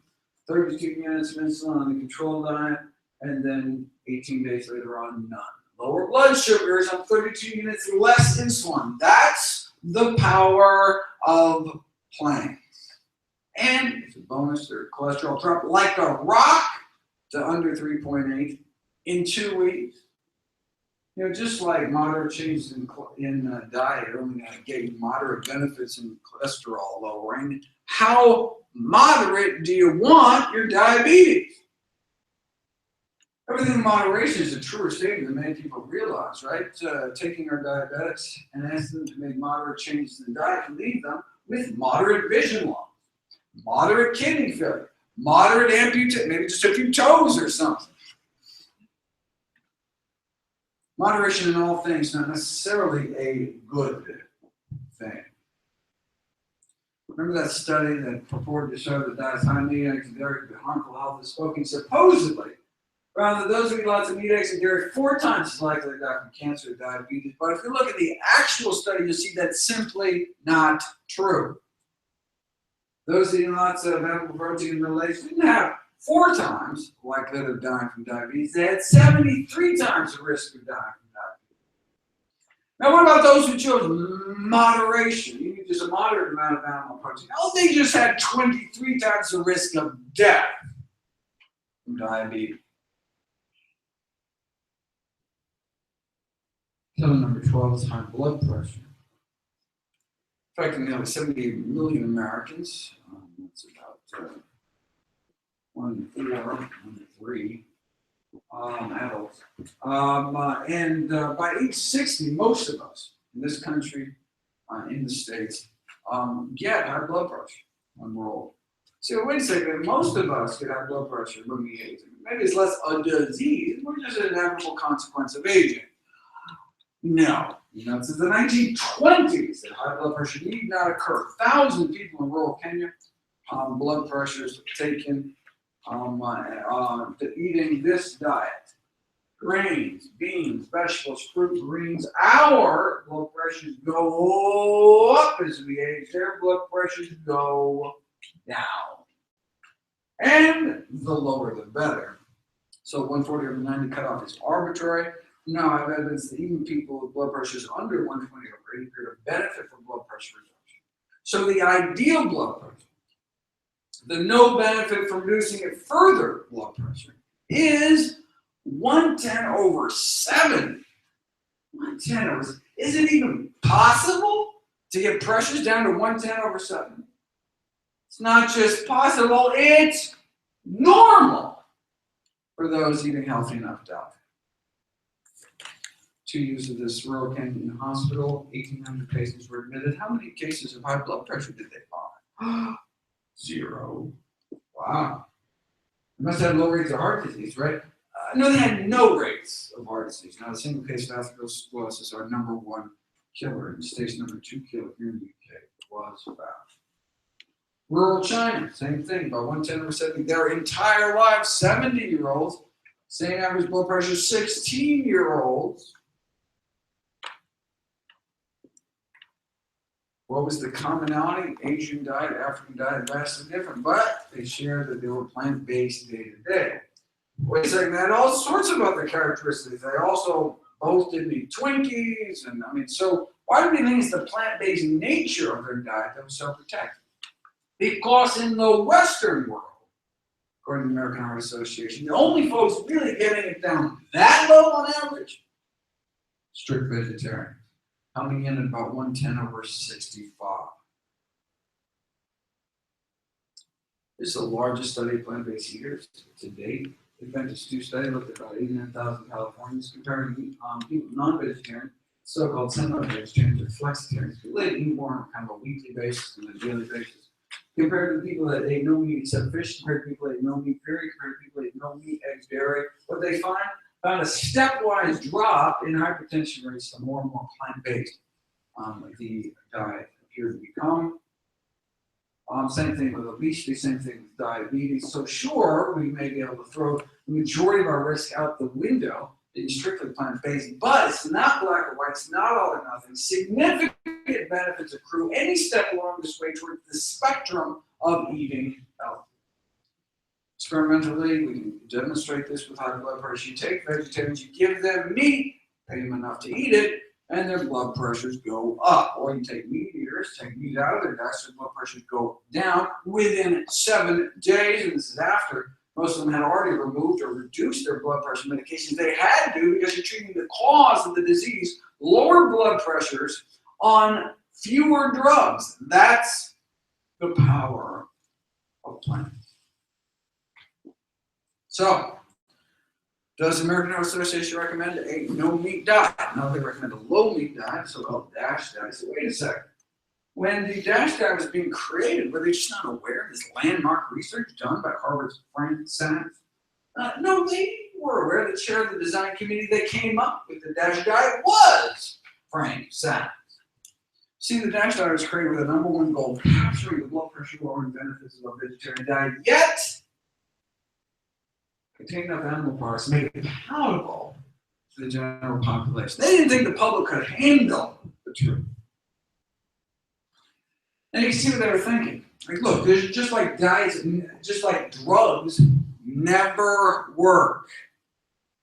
32 units of insulin on the control diet, and then 18 days later on none. Lower blood sugars on 32 units less insulin. That's the power of plants. And as a bonus, their cholesterol dropped like a rock to under 3.8 in 2 weeks. You know, just like moderate changes in diet are only going to get you moderate benefits in cholesterol lowering, how moderate do you want your diabetes? Everything in moderation is a truer statement than many people realize, right? Taking our diabetics and asking them to make moderate changes in diet can leave them with moderate vision loss, moderate kidney failure, moderate amputation, maybe just a few toes or something. Moderation in all things, not necessarily a good thing. Remember that study that purported to show that diets high in meat, eggs, and dairy could be harmful to health of smoking? Supposedly, found that those who eat lots of meat, eggs, and dairy 4 times as likely to die from cancer or diabetes. But if you look at the actual study, you'll see that's simply not true. Those eating lots of animal protein and middle age didn't have 4 times the likelihood of dying from diabetes. They had 73 times the risk of dying from diabetes. Now, what about those who chose moderation? You need just a moderate amount of animal protein. Oh, they just had 23 times the risk of death from diabetes. Killer number 12 is high blood pressure. Affecting nearly 78 million Americans. That's about 1 in 4, 1 in 3 adults. And by age 60, most of us in this country, in the States, get high blood pressure when we're old. So wait a second, most of us get high blood pressure when we age. Maybe it's less a disease, we're just an inevitable consequence of aging. No. Since the 1920s, that high blood pressure need not occur. 1,000 people in rural Kenya, blood pressures taken to eating this diet. Grains, beans, vegetables, fruit, greens. Our blood pressures go up as we age. Their blood pressures go down. And the lower the better. So 140 over 90 cutoff is arbitrary. No, I have evidence that even people with blood pressures under 120 over 80 appear to benefit from blood pressure reduction. So the ideal blood pressure, the no benefit from reducing it further blood pressure, is 110 over 70. 110 over 70. Is it even possible to get pressures down to 110 over 70? It's not just possible, it's normal for those eating healthy enough diet. 2 years of this rural Kenyan hospital, 1,800 patients were admitted. How many cases of high blood pressure did they find? 0. Wow. They must have low rates of heart disease, right? No, they had no rates of heart disease. Now, a single case of atherosclerosis, our number 1 killer, and stage number 2 killer here in the UK, was found. Rural China, same thing, about 110 over 70. Their entire lives, 70-year-olds, same average blood pressure, 16-year-olds. What was the commonality? Asian diet, African diet, vastly different, but they shared that they were plant-based day to day. Wait a second, they had all sorts of other characteristics. They also both didn't eat Twinkies, and so why do we think it's the plant-based nature of their diet that was so protected? Because in the Western world, according to the American Heart Association, the only folks really getting it down that low on average, strict vegetarians. Coming in at about 110 over 65. This is the largest study of plant-based eaters to date. The Adventist 2 study looked at about 89,000 Californians comparing people non-vegetarian, so-called semi-vegetarians or flexitarians, who eat more on kind of a weekly basis and a daily basis, compared to the people that ate no meat except fish, compared to people that ate no meat period, compared to people that ate no meat, eggs, dairy. What they found a stepwise drop in hypertension rates the more and more plant-based the diet appeared to become. Same thing with obesity, same thing with diabetes. So sure, we may be able to throw the majority of our risk out the window being strictly plant-based, but it's not black or white, it's not all or nothing. Significant benefits accrue any step along this way towards the spectrum of eating healthy. Experimentally, we can demonstrate this with high blood pressure. You take vegetarians, you give them meat, pay them enough to eat it, and their blood pressures go up. Or you take meat eaters, take meat out of their diet, so blood pressures go down within 7 days, and this is after most of them had already removed or reduced their blood pressure medications. They had to because you're treating the cause of the disease, lower blood pressures on fewer drugs. That's the power of plants. So, does the American Heart Association recommend a no-meat diet? No, they recommend a low-meat diet, so-called DASH diet. So wait a second. When the DASH diet was being created, were they just not aware of this landmark research done by Harvard's Frank Science? No, they were aware the chair of the design committee that came up with the DASH diet was Frank Sack. See, the DASH diet was created with the #1 goal, capturing the blood pressure lowering benefits of a vegetarian diet, yet contain enough animal products to make it palatable to the general population. They didn't think the public could handle the truth. And you can see what they were thinking. Like, look, there's just like diets, just like drugs never work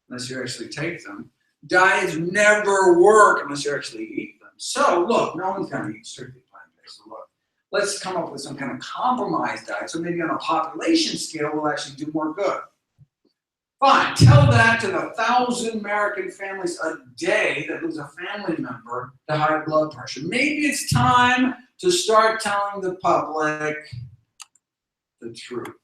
unless you actually take them. Diets never work unless you actually eat them. So, look, no one's going to eat strictly plant-based. So, look, let's come up with some kind of compromise diet. So maybe on a population scale, we'll actually do more good. Fine, tell that to the 1,000 American families a day that lose a family member to high blood pressure. Maybe it's time to start telling the public the truth.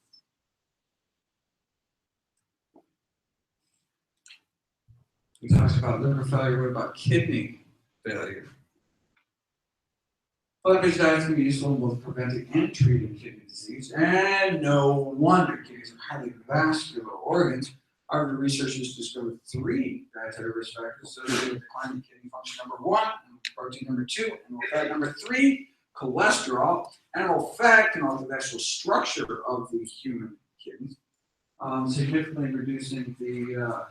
We talked about liver failure. What about kidney failure? Plant-based diets can be useful in both preventing and treating kidney disease, and no wonder kidneys are highly vascular organs. Our researchers discovered 3 dietary risk factors associated with declining kidney function. #1, protein. #2, animal fat. #3, cholesterol. Animal fat can alter the actual structure of the human kidneys, significantly reducing the,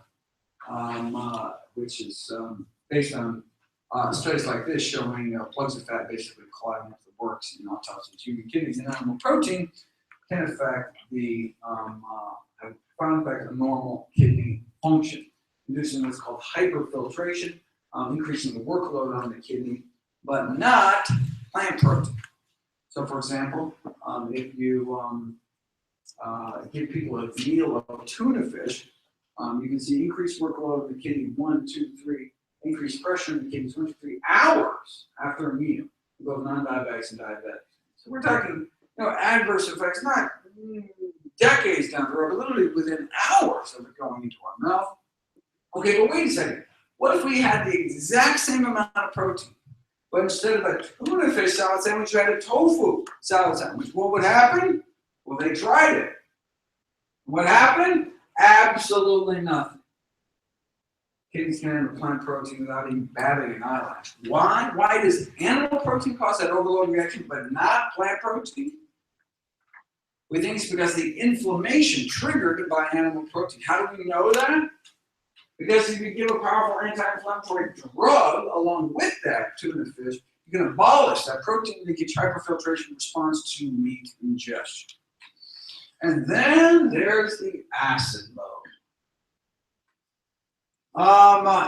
which is based on studies like this showing plugs of fat basically clogging up the works in autopsy of human kidneys. And animal protein can affect the found effect of normal kidney function, inducing what's called hyperfiltration, increasing the workload on the kidney, but not plant protein. So, for example, if you give people a meal of tuna fish, you can see increased workload of the kidney 1, 2, 3, increased pressure in the kidneys 1 to 3 hours after a meal, both non-diabetics and diabetics. So we're talking, adverse effects, not decades down the road, but literally within hours of it going into our mouth. Okay, but wait a second. What if we had the exact same amount of protein, but instead of a tuna fish salad sandwich, you had a tofu salad sandwich? What would happen? Well, they tried it. What happened? Absolutely nothing. Kidneys can handle plant protein without even batting an eyelash. Why? Why does animal protein cause that overload reaction, but not plant protein? We think it's because the inflammation triggered by animal protein. How do we know that? Because if you give a powerful anti-inflammatory drug along with that tuna fish, you can abolish that protein leakage hyperfiltration response to meat ingestion. And then there's the acid load.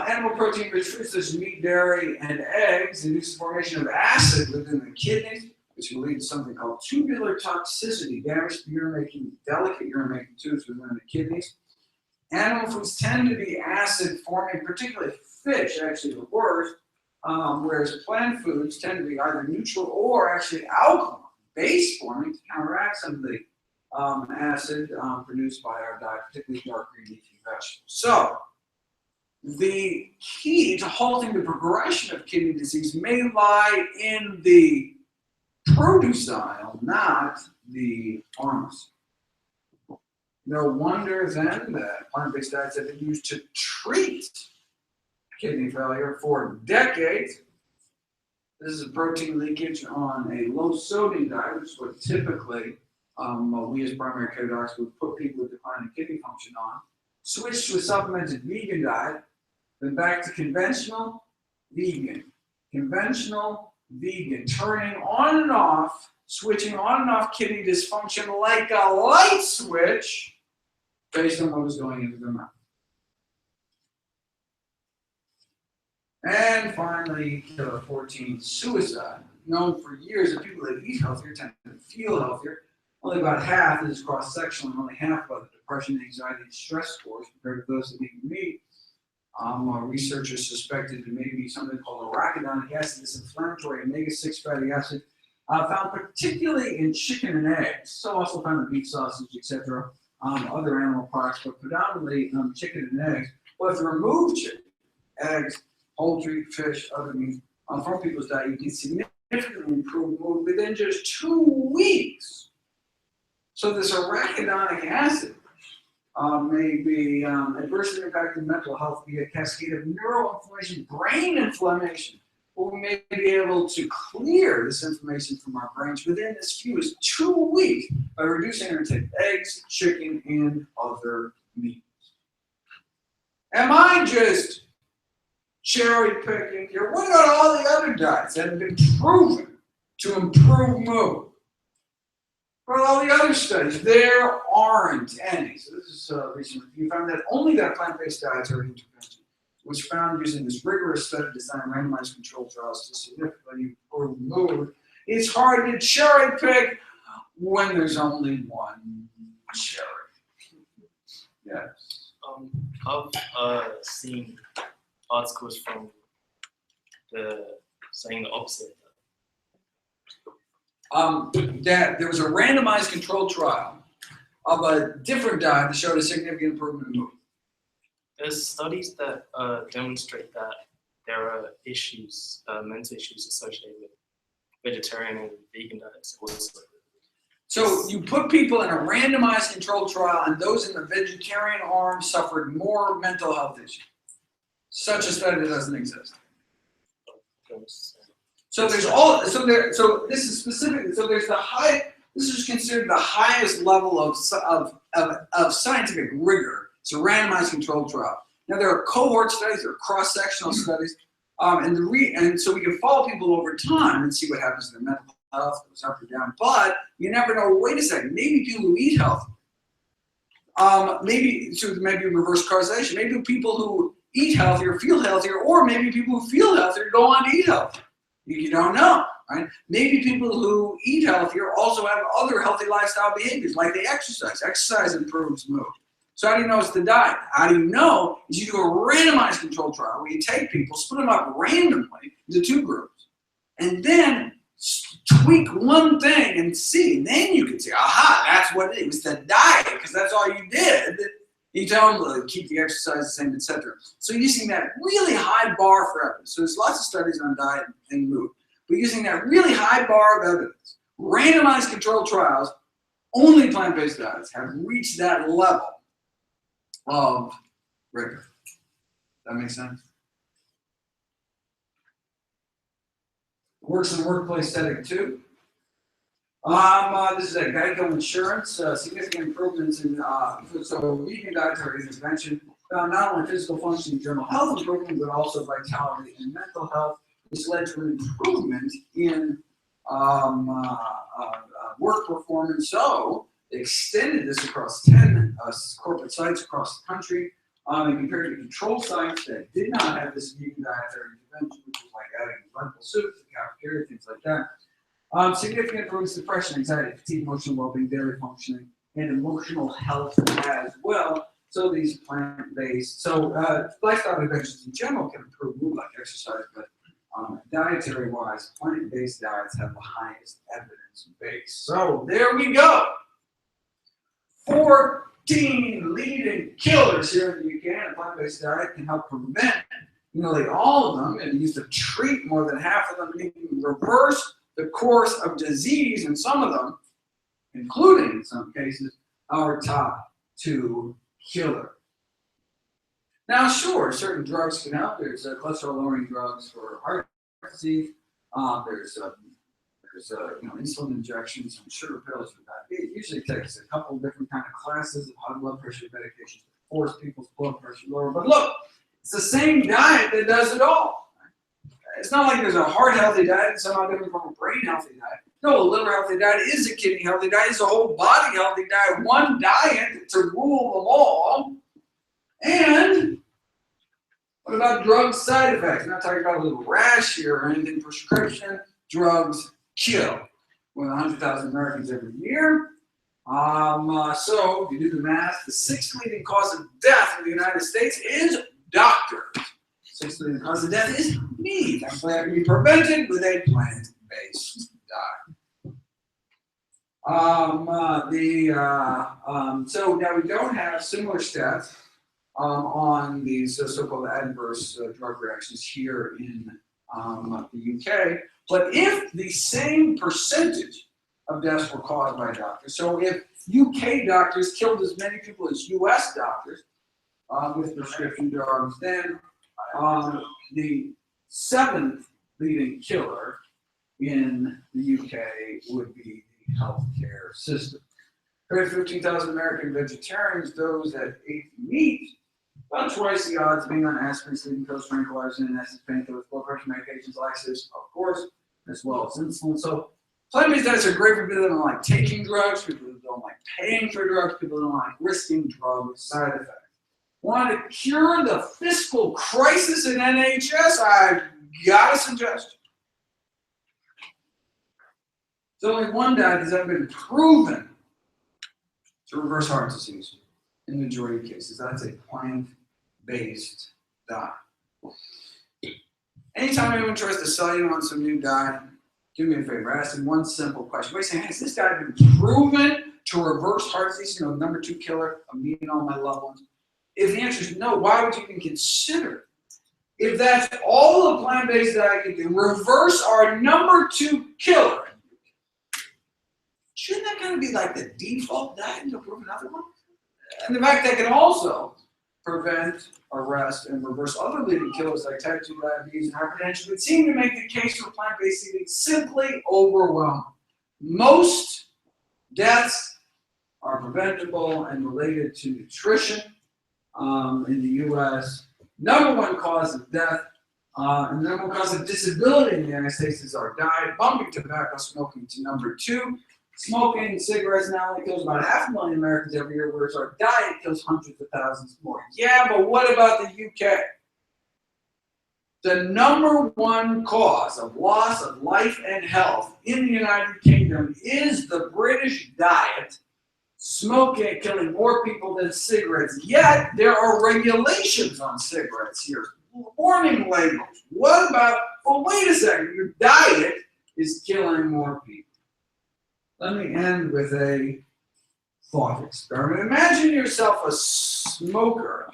Animal protein-rich foods such as meat, dairy, and eggs induce the formation of acid within the kidneys, which can lead to something called tubular toxicity, damage to urine-making, delicate urine-making tubes within the kidneys. Animal foods tend to be acid-forming, particularly fish, actually the worst, whereas plant foods tend to be either neutral or actually alkaline, base-forming to counteract some of the acid produced by our diet, particularly dark green leafy vegetables. So, the key to halting the progression of kidney disease may lie in the produce aisle, not the pharmacy. No wonder then that plant-based diets have been used to treat kidney failure for decades. This is a protein leakage on a low-sodium diet, which is what typically we as primary care docs would put people with declining kidney function on. Switch to a supplemented vegan diet, then back to conventional vegan, turning on and off, switching on and off kidney dysfunction like a light switch based on what was going into the mouth. And finally, killer 14, suicide. Known for years that people that eat healthier tend to feel healthier. Only about half is cross-sectional, and only half about the depression, anxiety, and stress scores compared to those that eat meat. Researchers suspected it may be something called arachidonic acid, this inflammatory omega-6 fatty acid, found particularly in chicken and eggs. So also found in beef sausage, etc., other animal products, but predominantly chicken and eggs. Well, if you remove chicken, eggs, poultry, fish, other meat from people's diet, you can significantly improve mood within just 2 weeks. So this arachidonic acid may be adversely impacting mental health via a cascade of neuroinflammation, brain inflammation. But we may be able to clear this inflammation from our brains within as few as 2 weeks by reducing our intake of eggs, chicken, and other meats. Am I just cherry picking here? What about all the other diets that have been proven to improve mood? For all the other studies, there aren't any. So this is a recent review found that only that plant-based diets are an intervention, was found using this rigorous study designed randomized controlled trials to significantly improve mood. It's hard to cherry pick when there's only one cherry. Yes. I've seen articles from saying the opposite. That there was a randomized controlled trial of a different diet that showed a significant improvement in mood. There's studies that demonstrate that there are issues, mental issues associated with vegetarian and vegan diets also. So you put people in a randomized controlled trial, and those in the vegetarian arm suffered more mental health issues. Such a study doesn't exist. So there's all. So this is specific. So there's the high. This is considered the highest level of scientific rigor. It's a randomized controlled trial. Now there are cohort studies, there are cross-sectional studies, and so we can follow people over time and see what happens to their mental health, goes up or down. But you never know. Wait a second. Maybe people who eat healthy. Maybe reverse causation. Maybe people who eat healthier feel healthier, or maybe people who feel healthier go on to eat healthy. You don't know, right? Maybe people who eat healthier also have other healthy lifestyle behaviors, like they exercise. Exercise improves mood. So how do you know it's the diet? How do you know? Is you do a randomized controlled trial where you take people, split them up randomly into 2 groups, and then tweak one thing and see. And then you can say, aha, that's what it is. It's the diet, because that's all you did. You tell them to keep the exercise the same, etc. So using that really high bar for evidence. So there's lots of studies on diet and mood. But using that really high bar of evidence, randomized controlled trials, only plant-based diets have reached that level of rigor. That makes sense? Works in the workplace setting too. This is a Geico Insurance, significant improvements in, so vegan dietary intervention found not only physical functioning and general health improvement, but also vitality and mental health. This led to an improvement in work performance. So they extended this across 10 corporate sites across the country, and compared to control sites that did not have this vegan dietary intervention, which was like adding lentil soup to the cafeteria, things like that. Significant improvements in depression, anxiety, fatigue, emotional well-being, daily functioning, and emotional health as well. So these plant-based, lifestyle interventions in general can improve mood, like exercise, but dietary-wise, plant-based diets have the highest evidence base. So there we go. 14 leading killers here in the UK. A plant-based diet can help prevent nearly all of them, and used to treat more than half of them, and even reverse the course of disease in some of them, including in some cases, our top 2 killers. Now, sure, certain drugs can help. There's cholesterol-lowering drugs for heart disease. There's insulin injections and sugar pills for diabetes. It usually takes a couple of different kind of classes of high blood pressure medications to force people's blood pressure lower. But look, it's the same diet that does it all. It's not like there's a heart healthy diet and somehow different from a brain healthy diet. No, a liver healthy diet is a kidney healthy diet. It's a whole body healthy diet. One diet to rule them all. And what about drug side effects? I'm not talking about a little rash here or anything. Prescription drugs kill more than 100,000 Americans every year. So if you do the math, the 6th leading cause of death in the United States is doctors. 6th leading cause of death is me. Thankfully, I can be prevented with a plant-based diet. So now we don't have similar stats on these so-called adverse drug reactions here in the UK. But if the same percentage of deaths were caused by doctors, so if UK doctors killed as many people as US doctors with prescription drugs. Then the seventh leading killer in the UK would be the healthcare system. Compared to 15,000 American vegetarians, those that ate meat, about twice the odds of being on aspirin, sleeping pills, tranquilizers, and essence painkillers, blood pressure medications, laxatives, of course, as well as insulin. So plant-based diets are great for people that don't like taking drugs, people that don't like paying for drugs, people that don't like risking drug side effects. Want to cure the fiscal crisis in NHS? I've got a suggestion. There's only one diet that's ever been proven to reverse heart disease in the majority of cases. That's a plant-based diet. Anytime anyone tries to sell you on some new diet, do me a favor, ask them one simple question. Wait, saying, has this diet been proven to reverse heart disease? You know, number 2 killer of me and all my loved ones. If the answer is no, why would you even consider it? If that's all a plant-based diet can do, reverse our number 2 killer, shouldn't that kind of be like the default diet to prove another one? And the fact that can also prevent, arrest, and reverse other leading killers like type 2 diabetes and hypertension would seem to make the case for plant-based eating simply overwhelming. Most deaths are preventable and related to nutrition. In the U.S., number 1 cause of death and the number 1 cause of disability in the United States is our diet, bumping tobacco smoking to number 2. Smoking cigarettes not only kills about 500,000 Americans every year, whereas our diet kills hundreds of thousands more. Yeah, but what about the UK? The number 1 cause of loss of life and health in the United Kingdom is the British diet. Smoking killing more people than cigarettes. Yet there are regulations on cigarettes here. Warning labels. What about, well, wait a second, your diet is killing more people. Let me end with a thought experiment. Imagine yourself a smoker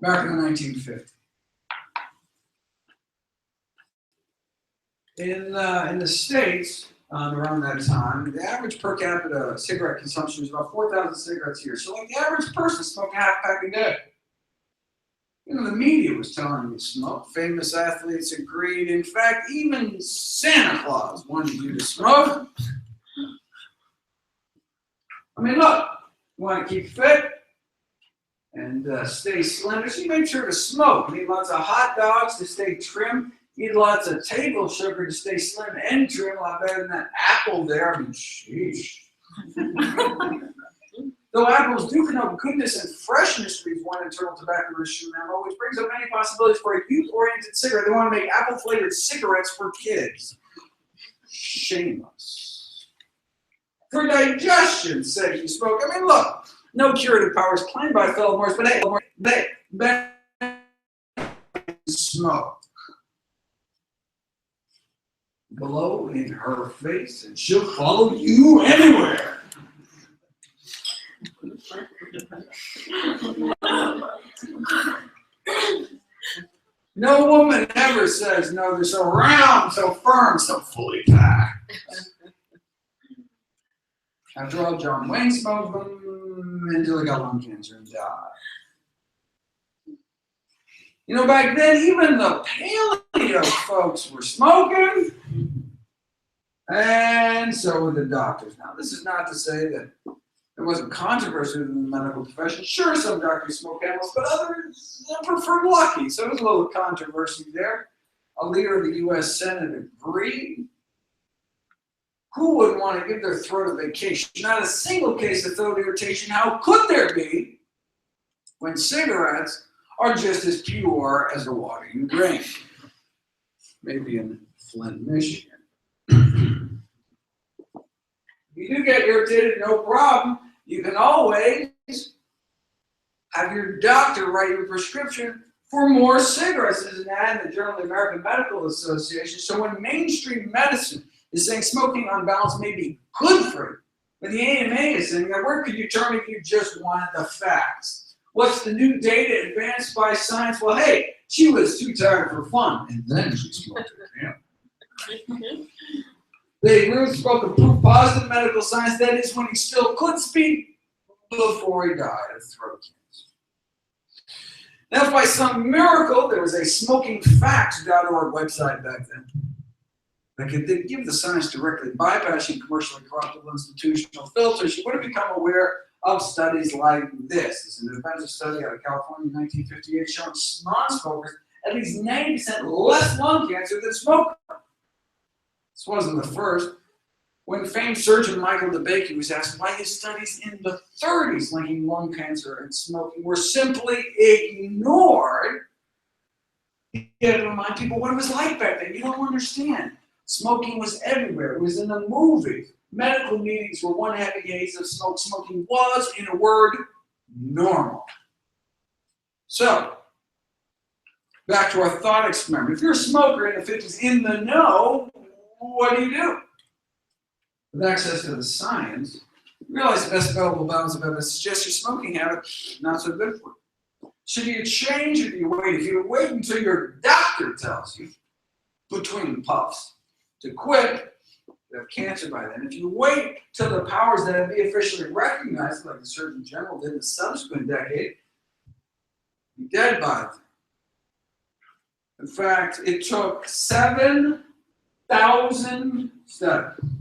back in the 1950s. In the States, around that time, the average per capita cigarette consumption was about 4,000 cigarettes a year. So like the average person smoked half a pack a day. You know, the media was telling you to smoke. Famous athletes agreed. In fact, even Santa Claus wanted you to smoke. I mean, look, you want to keep fit and stay slender, so you make sure to smoke. You eat lots of hot dogs to stay trim. Eat lots of table sugar to stay slim and trim. A lot better than that apple there. I mean, sheesh. Though apples do connote goodness and freshness, reads one internal tobacco review memo, which brings up many possibilities for a youth-oriented cigarette. They want to make apple-flavored cigarettes for kids. Shameless. For digestion's sake, you smoke. I mean, look, no curative powers claimed by fellow Mormons, but they smoke. Blow in her face, and she'll follow you anywhere. No woman ever says, no, they're so round, so firm, so fully packed. After all, John Wayne smoked them until he got lung cancer and died. You know, back then, even the paleo folks were smoking, and so were the doctors. Now, this is not to say that there wasn't controversy within the medical profession. Sure, some doctors smoke animals, but others preferred lucky. So there's a little controversy there. A leader of the U.S. Senate agreed. Who wouldn't want to give their throat a vacation? Not a single case of throat irritation. How could there be when cigarettes are just as pure as the water you drink? Maybe in Flint, Michigan. If you do get irritated, no problem. You can always have your doctor write you a prescription for more cigarettes. There's an ad in the Journal of the American Medical Association. So when mainstream medicine is saying smoking on balance may be good for you, but the AMA is saying that where could you turn if you just wanted the facts? What's the new data advanced by science? Well, hey, she was too tired for fun, and then she smoked it. Yeah. They really spoke of proof positive medical science. That is when he still could speak before he died of throat cancer. Now, if by some miracle there was a smokingfacts.org website back then that could then give the science directly, bypassing commercially corruptible institutional filters, you would have become aware of studies like this. This is an inventive study out of California in 1958 showing non-smokers at least 90% less lung cancer than smokers. This wasn't the first. When famed surgeon Michael DeBakey was asked why his studies in the 30s linking lung cancer and smoking were simply ignored, he had to remind people what it was like back then. You don't understand. Smoking was everywhere. It was in the movies. Medical meetings were one heavy haze of smoke. Smoking was, in a word, normal. So, back to our thought experiment. If you're a smoker in the 50s in the know, what do? With access to the science, you realize the best available balance of evidence suggests your smoking habit not so good for you. Should you change or do you wait? If you wait until your doctor tells you, between puffs, to quit, you have cancer by then. If you wait till the powers that be officially recognized, like the Surgeon General did in the subsequent decade, you're dead by then. In fact, it took 7,000 studies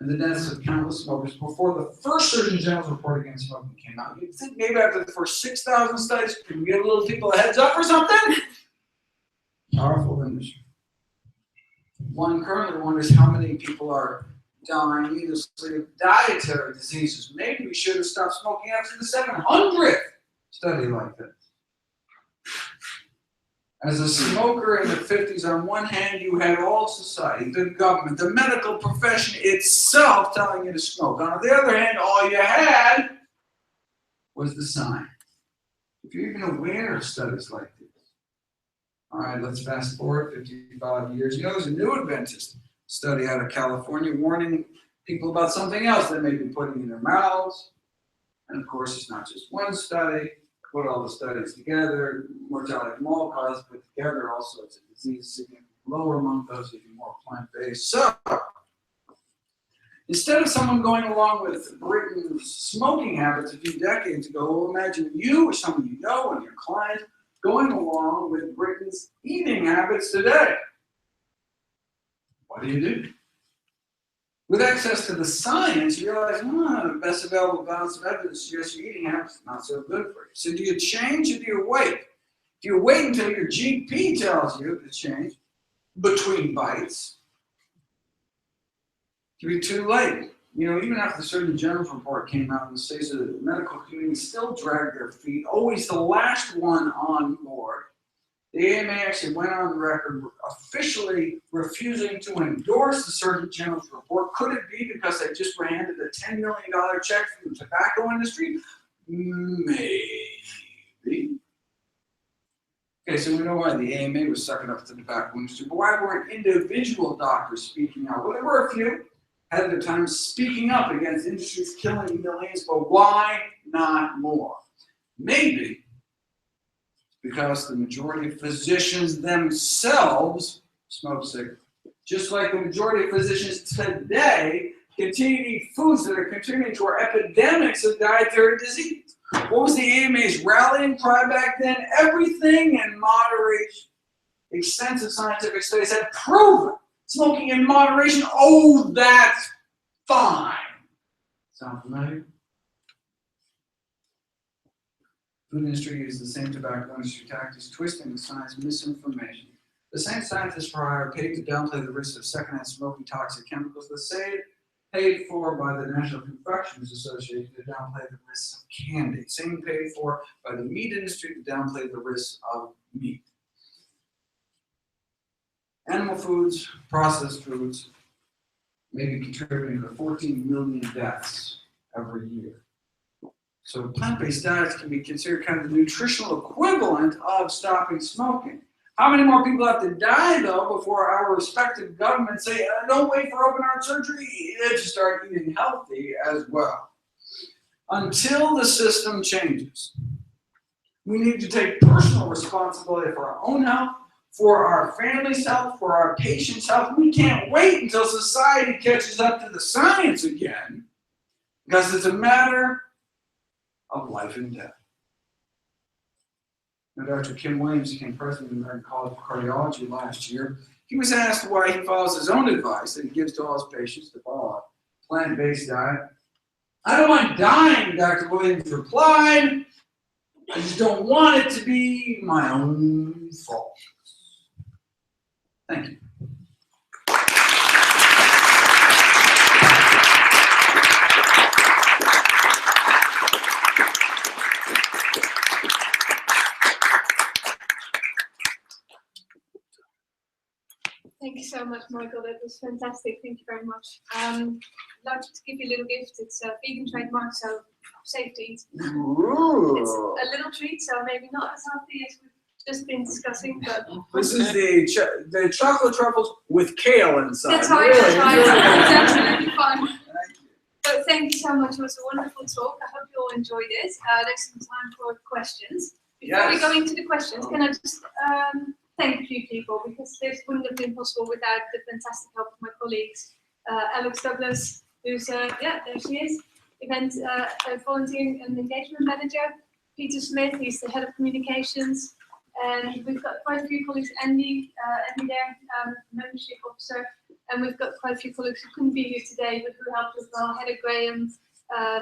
and the deaths of countless smokers before the first Surgeon General's report against smoking came out. You'd think maybe after the first 6,000 studies, can we give little people a heads up or something? Powerful industry. One currently wonders how many people are dying needlessly of dietary diseases. Maybe we should have stopped smoking after the 700th study like this. As a smoker in the 50s, on one hand, you had all society, the government, the medical profession itself telling you to smoke. On the other hand, all you had was the science. If you're even aware of studies like this. All right, let's fast forward 55 years. You know, there's a new Adventist study out of California warning people about something else they may be putting in their mouths. And of course, it's not just one study. Put all the studies together, mortality from all causes put together, all sorts of diseases significantly lower among those even more plant-based. So, instead of someone going along with Britain's smoking habits a few decades ago, well, imagine you or someone you know and your client going along with Britain's eating habits today. What do? With access to the science, you realize, the best available balance of evidence suggests your eating habits not so good for you. So do you change or do you wait? If you wait until your GP tells you to change between bites, it can be too late. You know, even after the Surgeon General's report came out in the States, the medical community still dragged their feet, always the last one on board. The AMA actually went on record officially refusing to endorse the Surgeon General's report. Could it be because they just were handed a $10 million check from the tobacco industry? Maybe. Okay, so we know why the AMA was sucking up to the tobacco industry, but why weren't individual doctors speaking out? Well, there were a few at the time speaking up against industries killing millions, but why not more? Maybe because the majority of physicians themselves smoke cigarettes. Just like the majority of physicians today continue to eat foods that are contributing to our epidemics of dietary disease. What was the AMA's rallying cry back then? Everything in moderation. Extensive scientific studies have proven smoking in moderation, oh, that's fine. Sound familiar? Food industry uses the same tobacco industry tactics, twisting the science, misinformation. The same scientists for hire paid to downplay the risks of secondhand smoking toxic chemicals. The same paid for by the National Confectioners Association to downplay the risks of candy. Same paid for by the meat industry to downplay the risks of meat. Animal foods, processed foods, may be contributing to 14 million deaths every year. So plant-based diets can be considered kind of the nutritional equivalent of stopping smoking. How many more people have to die, though, before our respective governments say, don't wait for open heart surgery, to start eating healthy as well? Until the system changes, we need to take personal responsibility for our own health, for our family's health, for our patients' health. We can't wait until society catches up to the science again, because it's a matter of life and death. Now, Dr. Kim Williams became president of the American College of Cardiology last year. He was asked why he follows his own advice that he gives to all his patients to follow a plant-based diet. I don't mind dying, Dr. Williams replied. I just don't want it to be my own fault. Thank you. Thank you so much, Michael. That was fantastic. Thank you very much. I'd like to give you a little gift. It's a vegan trademark, so safe to eat. Ooh. It's a little treat, so maybe not as healthy as we've just been discussing, but This is the chocolate truffles with kale inside. that's right. Really? That's right. It's absolutely fun. But thank you so much. It was a wonderful talk. I hope you all enjoyed it. There's some time for questions. Before we go into the questions, can I just thank a few people, because this wouldn't have been possible without the fantastic help of my colleagues. Alex Douglas, who's, there she is, event volunteering and engagement manager. Peter Smith, he's the head of communications. And we've got quite a few colleagues, Andy there, membership officer. And we've got quite a few colleagues who couldn't be here today, but who helped as well. Heather Graham,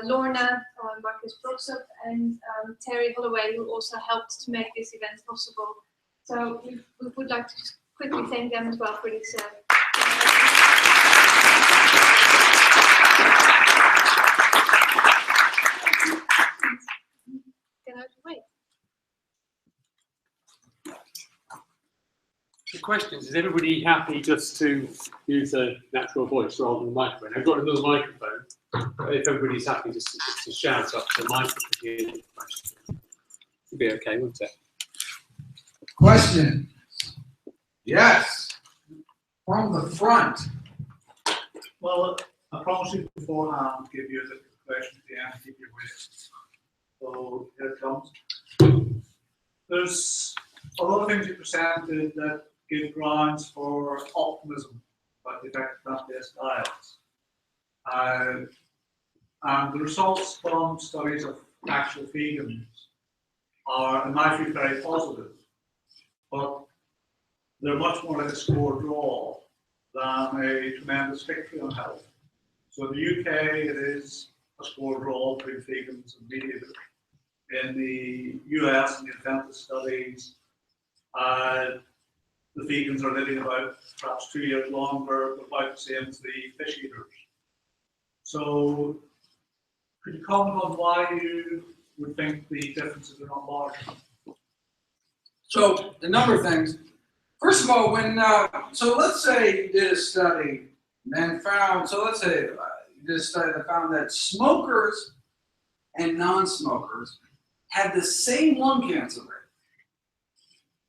Lorna, Marcus Brooksop, and Terry Holloway, who also helped to make this event possible. So we would like to quickly thank them as well for this. Get out of the way. The questions, is everybody happy just to use a natural voice rather than a microphone? I've got another microphone. If everybody's happy just to shout up to the microphone to hear the question. It'll be okay, won't it? Question. Yes. From the front. Well, I promised you beforehand to give you the question at the end, keep you with. So here it comes. There's a lot of things you presented that give grounds for optimism about the effect of plant-based diets. And the results from studies of actual vegans are, in my view, very positive. But they're much more like a score draw than a tremendous victory on health. So in the UK, it is a score draw between vegans and meat eaters. In the US, in the Adventist studies, the vegans are living about perhaps 2 years longer, but about the same as the fish eaters. So could you comment on why you would think the differences are not large? So a number of things. First of all, when so let's say you did a study and found, so let's say you did a study that found that smokers and non-smokers had the same lung cancer rate.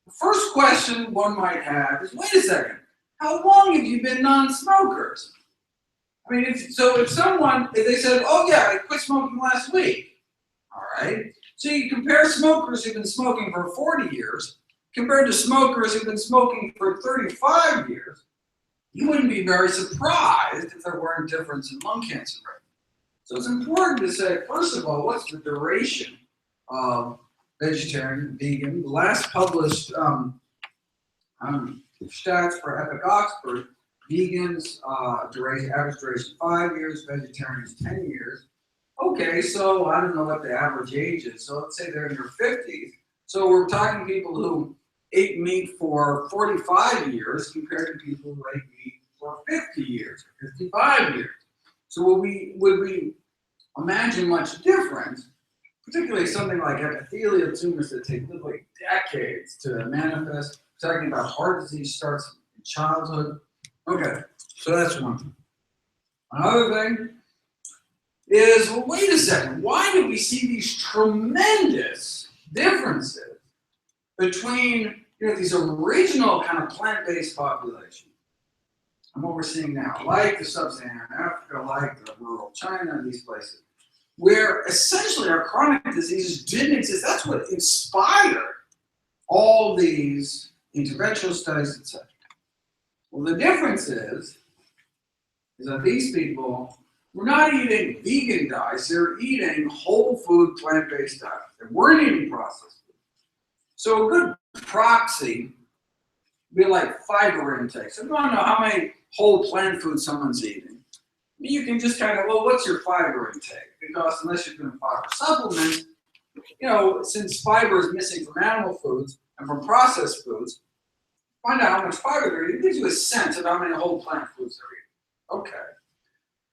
The first question one might have is, wait a second, how long have you been non-smokers? I mean, if they said, oh yeah, I quit smoking last week, all right? So you compare smokers who've been smoking for 40 years compared to smokers who've been smoking for 35 years, you wouldn't be very surprised if there weren't a difference in lung cancer rate. So it's important to say, first of all, what's the duration of vegetarian, vegan? The last published stats for Epic Oxford, vegans average duration 5 years, vegetarians 10 years. Okay, so I don't know what the average age is. So let's say they're in their 50s. So we're talking people who ate meat for 45 years compared to people who ate meat for 50 years, or 55 years. So would we imagine much different, particularly something like epithelial tumors that take literally decades to manifest? We're talking about heart disease starts in childhood. Okay, so that's one thing. Another thing is, well, wait a second, why do we see these tremendous differences between these original kind of plant-based populations and what we're seeing now, like the sub-Saharan Africa, like the rural China, and these places, where essentially our chronic diseases didn't exist? That's what inspired all these interventional studies, etc. Well, the difference is that these people were not eating vegan diets, they were eating whole food, plant-based diets. They weren't eating processed food. So a good proxy would be like fiber intake. So if you want to know how many whole plant foods someone's eating, you can just kind of, well, what's your fiber intake? Because unless you're doing fiber supplements, you know, since fiber is missing from animal foods and from processed foods, find out how much fiber they're eating. It gives you a sense of how many whole plant foods they're eating. Okay.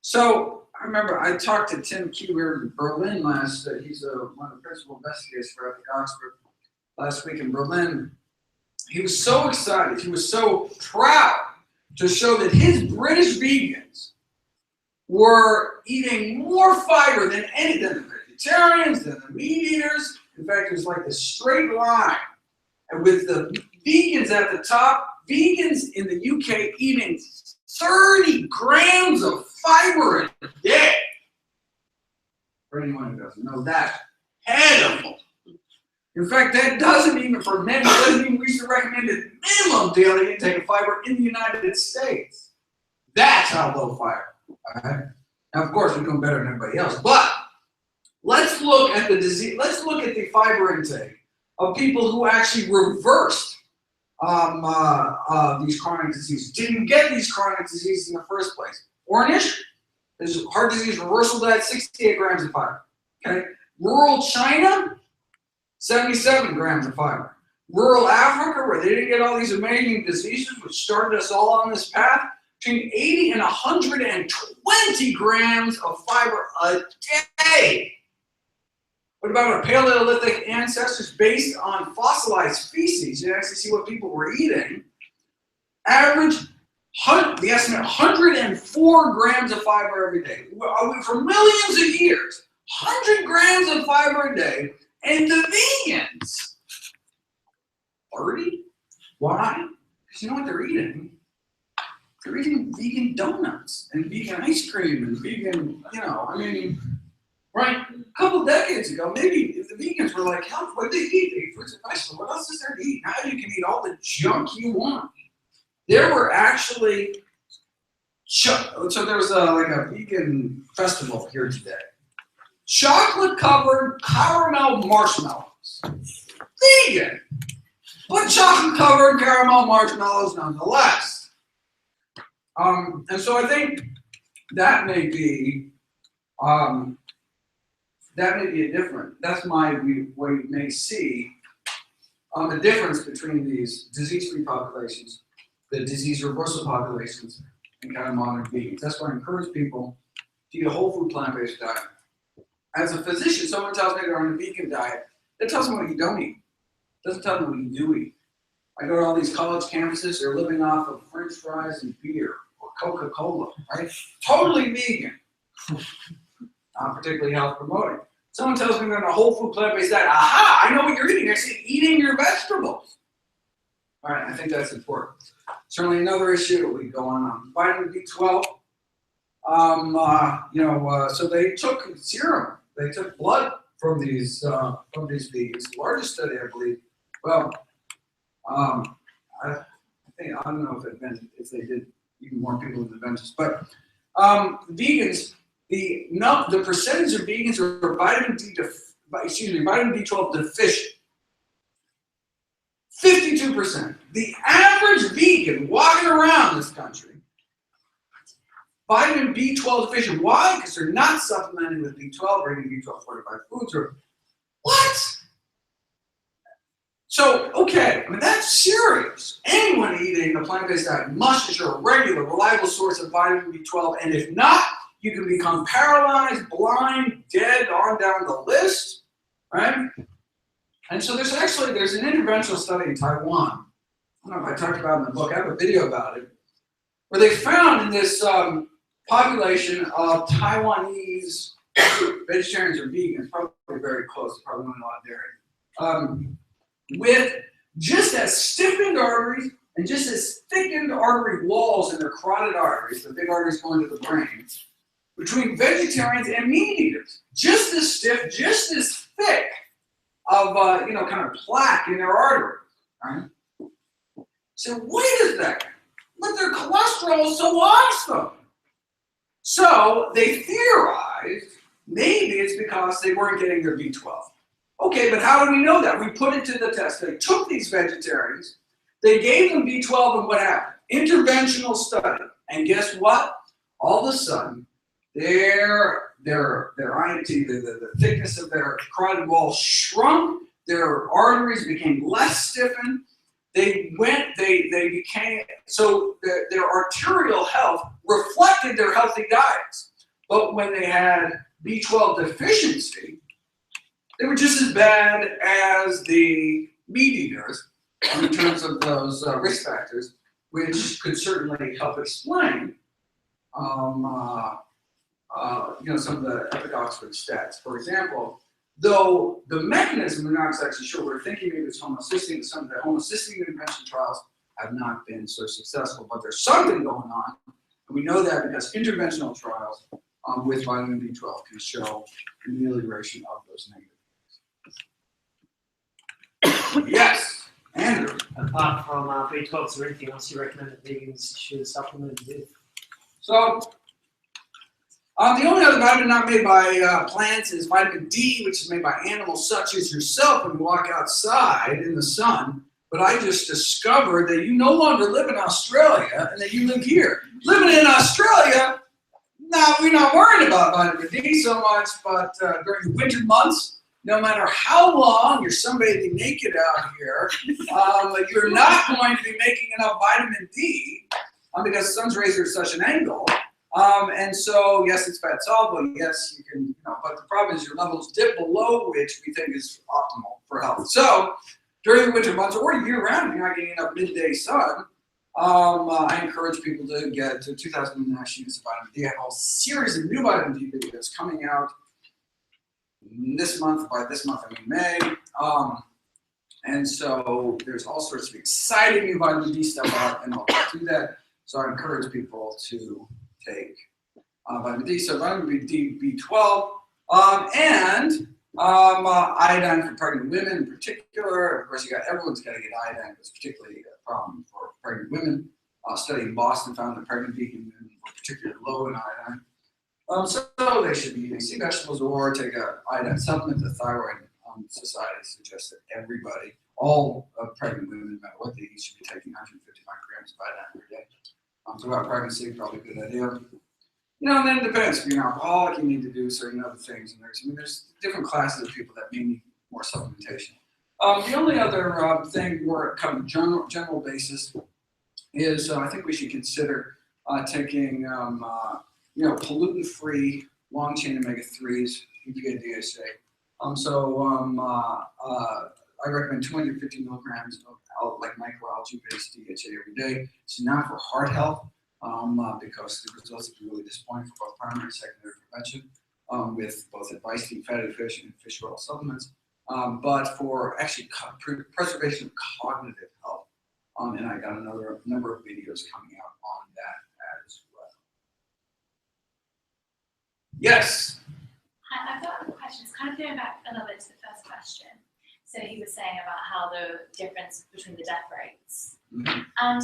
So I remember I talked to Tim Q here in Berlin last, he's one of the principal investigators for Epic Oxford last week in Berlin. He was so excited, he was so proud to show that his British vegans were eating more fiber than any of the vegetarians, than the meat eaters. In fact, it was like a straight line. And with the vegans at the top, vegans in the UK eating 30 grams of fiber a day. For anyone who doesn't know that, edible. In fact, that doesn't even, for men, doesn't even reach the recommended minimum daily intake of fiber in the United States. That's how low fiber. All right? Now, of course, we're doing better than everybody else, but let's look at the disease. Let's look at the fiber intake of people who actually reversed these chronic diseases, didn't get these chronic diseases in the first place. Ornish, there's heart disease reversal diet, 68 grams of fiber. Okay, rural China, 77 grams of fiber. Rural Africa, where they didn't get all these amazing diseases, which started us all on this path, between 80 and 120 grams of fiber a day. What about our Paleolithic ancestors based on fossilized feces? You actually see what people were eating. Average, the estimate, 104 grams of fiber every day. For millions of years, 100 grams of fiber a day. And the vegans, 30? Why? Because you know what they're eating? They're eating vegan donuts and vegan ice cream and vegan, you know, I mean, right? A couple decades ago, maybe if the vegans were like, hell, what did they eat? They eat fruits and vegetables. What else is there to eat? Now you can eat all the junk you want. There were actually, so there was like a vegan festival here today. Chocolate-covered caramel marshmallows. Vegan! But chocolate-covered caramel marshmallows nonetheless. And so I think that may be a different. That's way you may see the difference between these disease-free populations, the disease reversal populations, and kind of modern vegans. That's why I encourage people to eat a whole food plant-based diet. As a physician, someone tells me they're on a vegan diet, that tells them what you don't eat. It doesn't tell them what you do eat. I go to all these college campuses, they're living off of French fries and beer or Coca-Cola, right? Totally vegan. Not particularly health promoting. Someone tells me they're on a whole food plant-based diet. Aha, I know what you're eating. You're actually eating your vegetables. All right, I think that's important. Certainly another issue that we go on vitamin B12. So they took serum. They took blood from these vegans. The largest study, I believe. Well, I don't know if they did even more people with Adventists, but vegans. The percentage of vegans who are vitamin B12 deficient. 52%. The average vegan walking around this country, vitamin B12 deficient. Why? Because they're not supplementing with B12 or eating B12 fortified foods or what? So, okay, I mean, that's serious. Anyone eating a plant-based diet must ensure a regular, reliable source of vitamin B12, and if not, you can become paralyzed, blind, dead, on down the list, right? And so there's an interventional study in Taiwan. I don't know if I talked about it in the book. I have a video about it, where they found in this population of Taiwanese vegetarians or vegans, probably very close, probably not a lot of dairy, with just as stiffened arteries and just as thickened artery walls in their carotid arteries, the big arteries going to the brain, between vegetarians and meat eaters. Just as stiff, just as thick of kind of plaque in their arteries, right? So wait a second, but their cholesterol is so awesome. So they theorized maybe it's because they weren't getting their B12. Okay, but how do we know that? We put it to the test. They took these vegetarians, they gave them B12, and what happened? Interventional study. And guess what? All of a sudden, their INT, the thickness of their carotid wall shrunk, their arteries became less stiffened, they became, so their arterial health reflected their healthy diets. But when they had B12 deficiency, they were just as bad as the meat eaters in terms of those risk factors, which could certainly help explain some of the Epic Oxford stats. For example, though the mechanism we're not exactly sure, we're thinking maybe it's homocysteine. Some of the homocysteine intervention trials have not been so successful, but there's something going on. And we know that because interventional trials with vitamin B12 can show amelioration of those negative. Yes, Andrew. Apart from B12, is there anything else you recommend that vegans should supplement with? So, the only other vitamin not made by plants is vitamin D, which is made by animals such as yourself when you walk outside in the sun. But I just discovered that you no longer live in Australia and that you live here. Living in Australia, now we're not worried about vitamin D so much, but during the winter months, no matter how long you're sunbathing naked out here, you're not going to be making enough vitamin D because the sun's rays are at such an angle. And so, yes, it's fat soluble. Yes, you can, but the problem is your levels dip below which we think is optimal for health. So, during the winter months or year round, if you're not getting enough midday sun, I encourage people to get to 2,000 units of vitamin D. I have a whole series of new vitamin D videos coming out this month. By this month, I mean May. And so, there's all sorts of exciting new vitamin D stuff out, and I'll do that. So, I encourage people to take vitamin D. So vitamin D, B12, and iodine for pregnant women in particular. Of course, everyone's got to get iodine. It's particularly a problem for pregnant women. A study in Boston found that pregnant vegan women were particularly low in iodine. So they should be eating sea vegetables or take an iodine supplement. The Thyroid Society suggests that everybody, all pregnant women, no matter what they eat, should be taking 150 micrograms of iodine per day. Throughout pregnancy, probably a good idea. And then it depends. If you're an alcoholic, you need to do certain other things. And there's different classes of people that may need more supplementation. The only other thing, more kind of general basis, is I think we should consider taking pollutant-free long-chain omega-3s, EPA, DHA. I recommend 250 milligrams of microalgae-based DHA every day. It's not for heart health because the results have been really disappointing for both primary and secondary prevention with both advice to eat fatty fish and fish oil supplements, but for actually preservation of cognitive health. And I got another number of videos coming out on that as well. Yes? I've got a question. It's kind of going back a little bit to the first question. So he was saying about how the difference between the death rates. Mm-hmm. And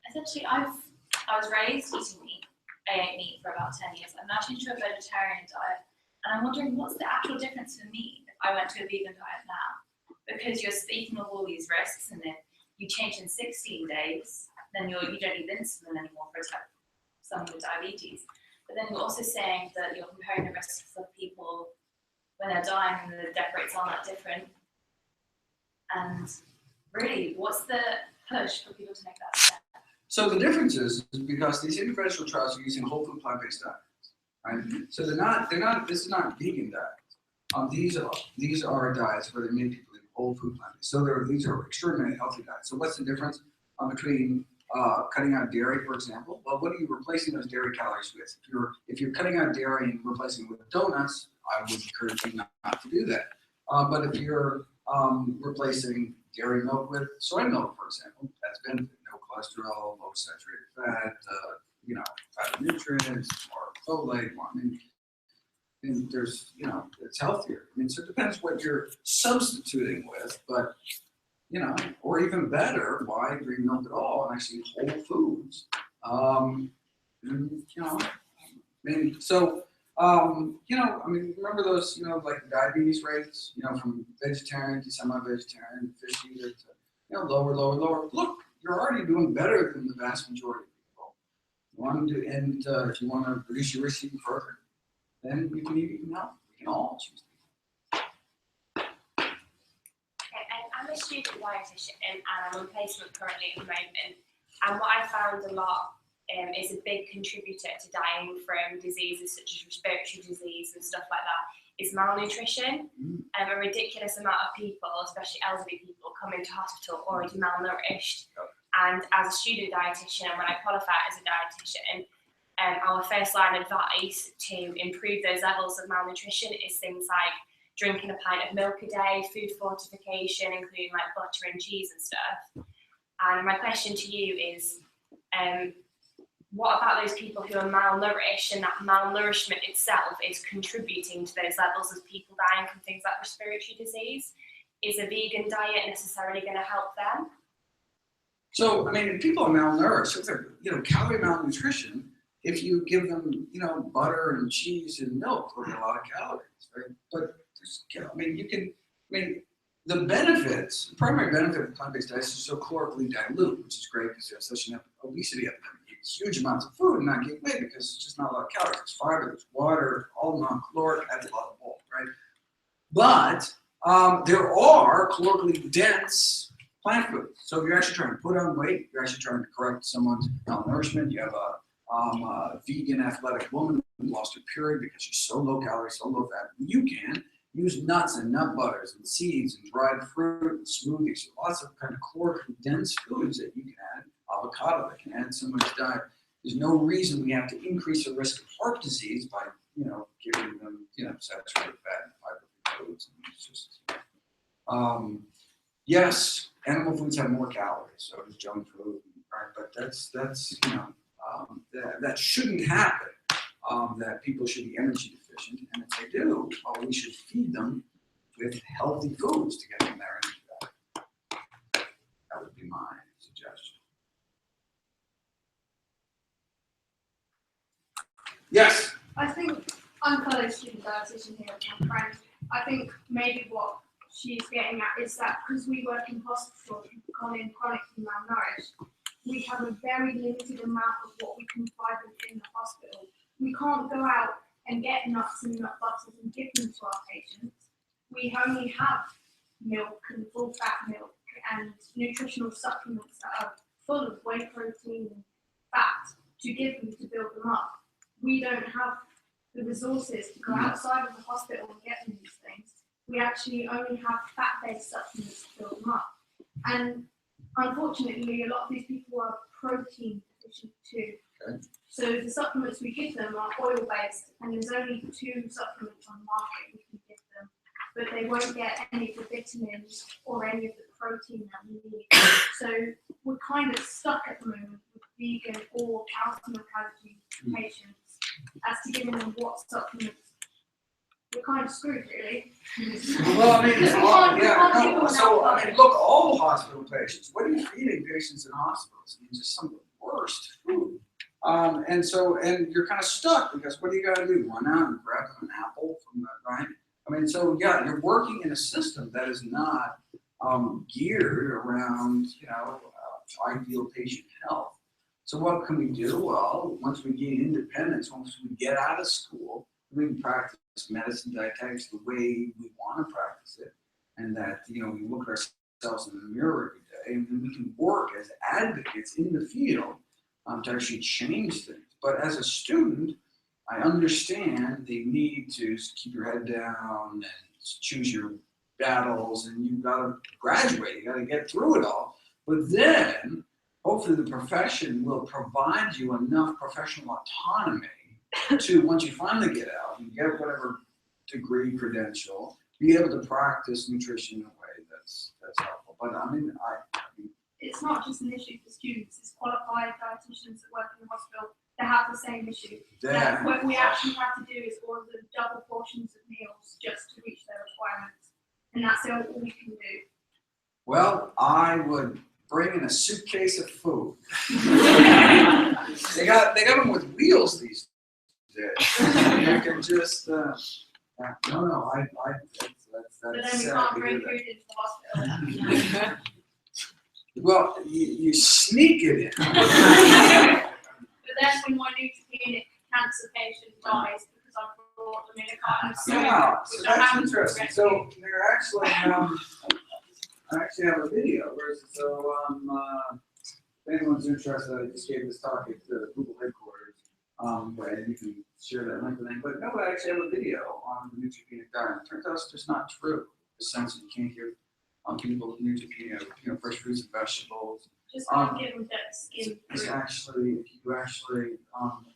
essentially I was raised eating meat. I ate meat for about 10 years. I'm now changed to a vegetarian diet. And I'm wondering what's the actual difference for me if I went to a vegan diet now? Because you're speaking of all these risks, and if you change in 16 days, then you don't need insulin anymore for someone with diabetes. But then you're also saying that you're comparing the risks of people when they're dying and the death rates aren't that different. And really, what's the push for people to make that step? So the difference is because these interventional trials are using whole food plant-based diets, right? So this is not vegan diets. These are diets where they make people eat whole food plant-based. So these are extraordinarily healthy diets. So what's the difference between cutting out dairy, for example? Well, what are you replacing those dairy calories with? If you're cutting out dairy and replacing it with donuts, I would encourage you not to do that. But if you're replacing dairy milk with soy milk, for example, that's benefit. No cholesterol, low saturated fat, fat nutrients, more folate, more. And there's, it's healthier. So it depends what you're substituting with, but you know, or even better, why drink milk at all and actually whole foods? And, you know, I mean, so, you know, I mean, remember those, you know, like diabetes rates, you know, from vegetarian to semi-vegetarian, fish eater to, you know, lower. Look, you're already doing better than the vast majority of people. You want to, and if you want to reduce your risk even further, then you can eat even healthy. We can all choose. I'm a student dietitian and I'm on placement currently at the moment. And what I found a lot is a big contributor to dying from diseases such as respiratory disease and stuff like that is malnutrition. A ridiculous amount of people, especially elderly people, come into hospital already malnourished. And as a student dietitian, when I qualified as a dietitian, our first line advice to improve those levels of malnutrition is things like drinking a pint of milk a day, food fortification, including like butter and cheese and stuff. And my question to you is, what about those people who are malnourished and that malnourishment itself is contributing to those levels of people dying from things like respiratory disease? Is a vegan diet necessarily going to help them? So, I mean, if people are malnourished, if they're, you know, calorie malnutrition, if you give them, you know, butter and cheese and milk, they'll get a lot of calories, right? But I mean, you can, I mean, the benefits, the primary benefit of plant-based diets is so calorically dilute, which is great because there's such an obesity epidemic. You eat huge amounts of food and not gain weight because it's just not a lot of calories. There's fiber, there's water, all non-caloric, adds a lot of bulk, right? But there are calorically dense plant foods. So if you're actually trying to put on weight, you're actually trying to correct someone's malnourishment. You have a vegan athletic woman who lost her period because she's so low calorie, so low fat. You can use nuts and nut butters and seeds and dried fruit and smoothies. So lots of kind of calorically dense foods that you can add. Avocado that can add to someone's diet. There's no reason we have to increase the risk of heart disease by, you know, giving them, you know, saturated fat and fiber foods. And it's just, yes, animal foods have more calories, so does junk food, right? But that's you know, that shouldn't happen. That people should be energy deficient, and if they do, well, we should feed them with healthy foods to get them their energy back. That would be my suggestion. Yes? I think I'm a fellow student dietitian here with my friend. I think maybe what she's getting at is that because we work in hospitals, people come in chronically malnourished, we have a very limited amount of what we can provide them in the hospital. We can't go out and get nuts and nut butters and give them to our patients. We only have milk and full fat milk and nutritional supplements that are full of whey protein and fat to give them to build them up. We don't have the resources to go outside of the hospital and get them these things. We actually only have fat-based supplements to build them up. And unfortunately, a lot of these people are protein deficient too. Okay. So the supplements we give them are oil-based, and there's only 2 supplements on the market we can give them, but they won't get any of the vitamins or any of the protein that we need. So we're kind of stuck at the moment with vegan or calcium or allergy patients as to giving them what supplements. We're kind of screwed, really. Well, I mean, it's all, yeah, no, so, I mean, look, all hospital patients, what are you feeding patients in hospitals? I mean, just some of the worst food. And you're kind of stuck because what do you got to do? Run out and grab an apple from the, right? I mean, so yeah, you're working in a system that is not geared around, you know, ideal patient health. So what can we do? Well, once we gain independence, once we get out of school, we can practice medicine dietetics the way we want to practice it, and that, you know, we look at ourselves in the mirror every day, and then we can work as advocates in the field to actually change things. But as a student, I understand the need to keep your head down and choose your battles, and you've got to graduate, you got to get through it all. But then, hopefully the profession will provide you enough professional autonomy to, once you finally get out, you get whatever degree, credential, be able to practice nutrition in a way that's helpful. But I mean, it's not just an issue for students, it's qualified dietitians that work in the hospital that have the same issue. What we actually have to do is order double portions of meals just to reach their requirements. And that's all we can do. Well, I would bring in a suitcase of food. They got them with wheels these days. You can just no, that's But then we sad can't to bring hear food into the hospital. well, you sneak it in. But then when my neutropenic cancer patient dies because I brought them in a carton of soda, Yeah, so which I that's haven't interesting. So they're actually, I actually have a video. If anyone's interested, I just gave this talk at the Google headquarters, and you can share that link with them. But no, I actually have a video on the neutropenic diet. It turns out it's just not true. The sense that you can't give people with neutropenia, fresh fruits and vegetables. just can't give them that skin. It's actually, if you actually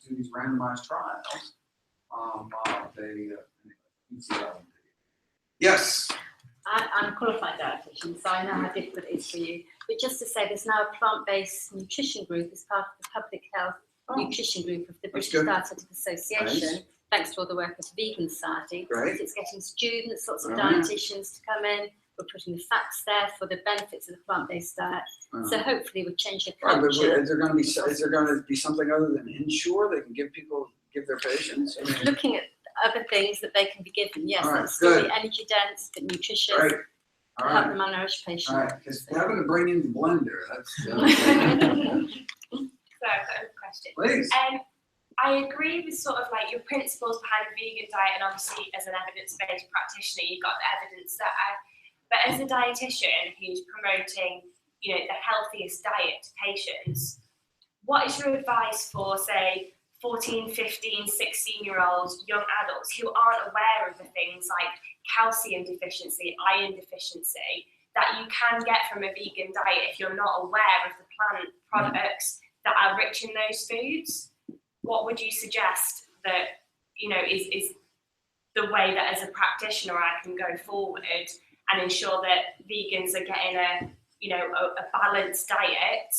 do these randomized trials, yes. I'm a qualified dietitian, so I know how difficult it is for you. But just to say, there's now a plant-based nutrition group as part of the public health nutrition group of the British good. Dietetic Association, Nice. thanks to all the work of the Vegan Society. Right. It's getting students, lots of Right. dietitians to come in. We're putting the facts there for the benefits of the plant-based diet. So hopefully we'll change the Right, but culture. is there going to be something other than Ensure they can give their patients? I mean, Looking at other things that they can be given, yes, All right, that's still good. be energy dense, but nutritious, right. All help right. the malnourished patient. All right. Because having to bring in the blender, that's So I've got a question. please. I agree with sort of like your principles behind a vegan diet, and obviously as an evidence-based practitioner, you've got the evidence there. But as a dietitian who's promoting, the healthiest diet to patients, what is your advice for, say, 14, 15, 16-year-olds, young adults who aren't aware of the things like calcium deficiency, iron deficiency that you can get from a vegan diet if you're not aware of the plant products that are rich in those foods? What would you suggest that, is the way that as a practitioner I can go forward and ensure that vegans are getting a balanced diet?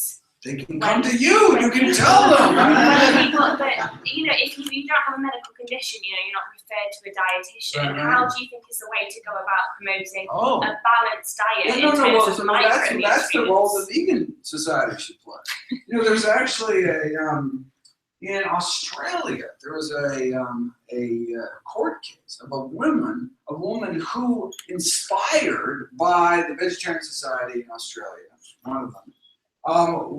They can come to you. You can tell them. If you don't have a medical condition, you're not referred to a dietitian. Right. How do you think is the way to go about promoting Oh. a balanced diet in terms Well, of so micronutrients? that's the role the Vegan Society should play. There's actually in Australia, there was a court case of a woman who, inspired by the Vegetarian Society in Australia, one of them,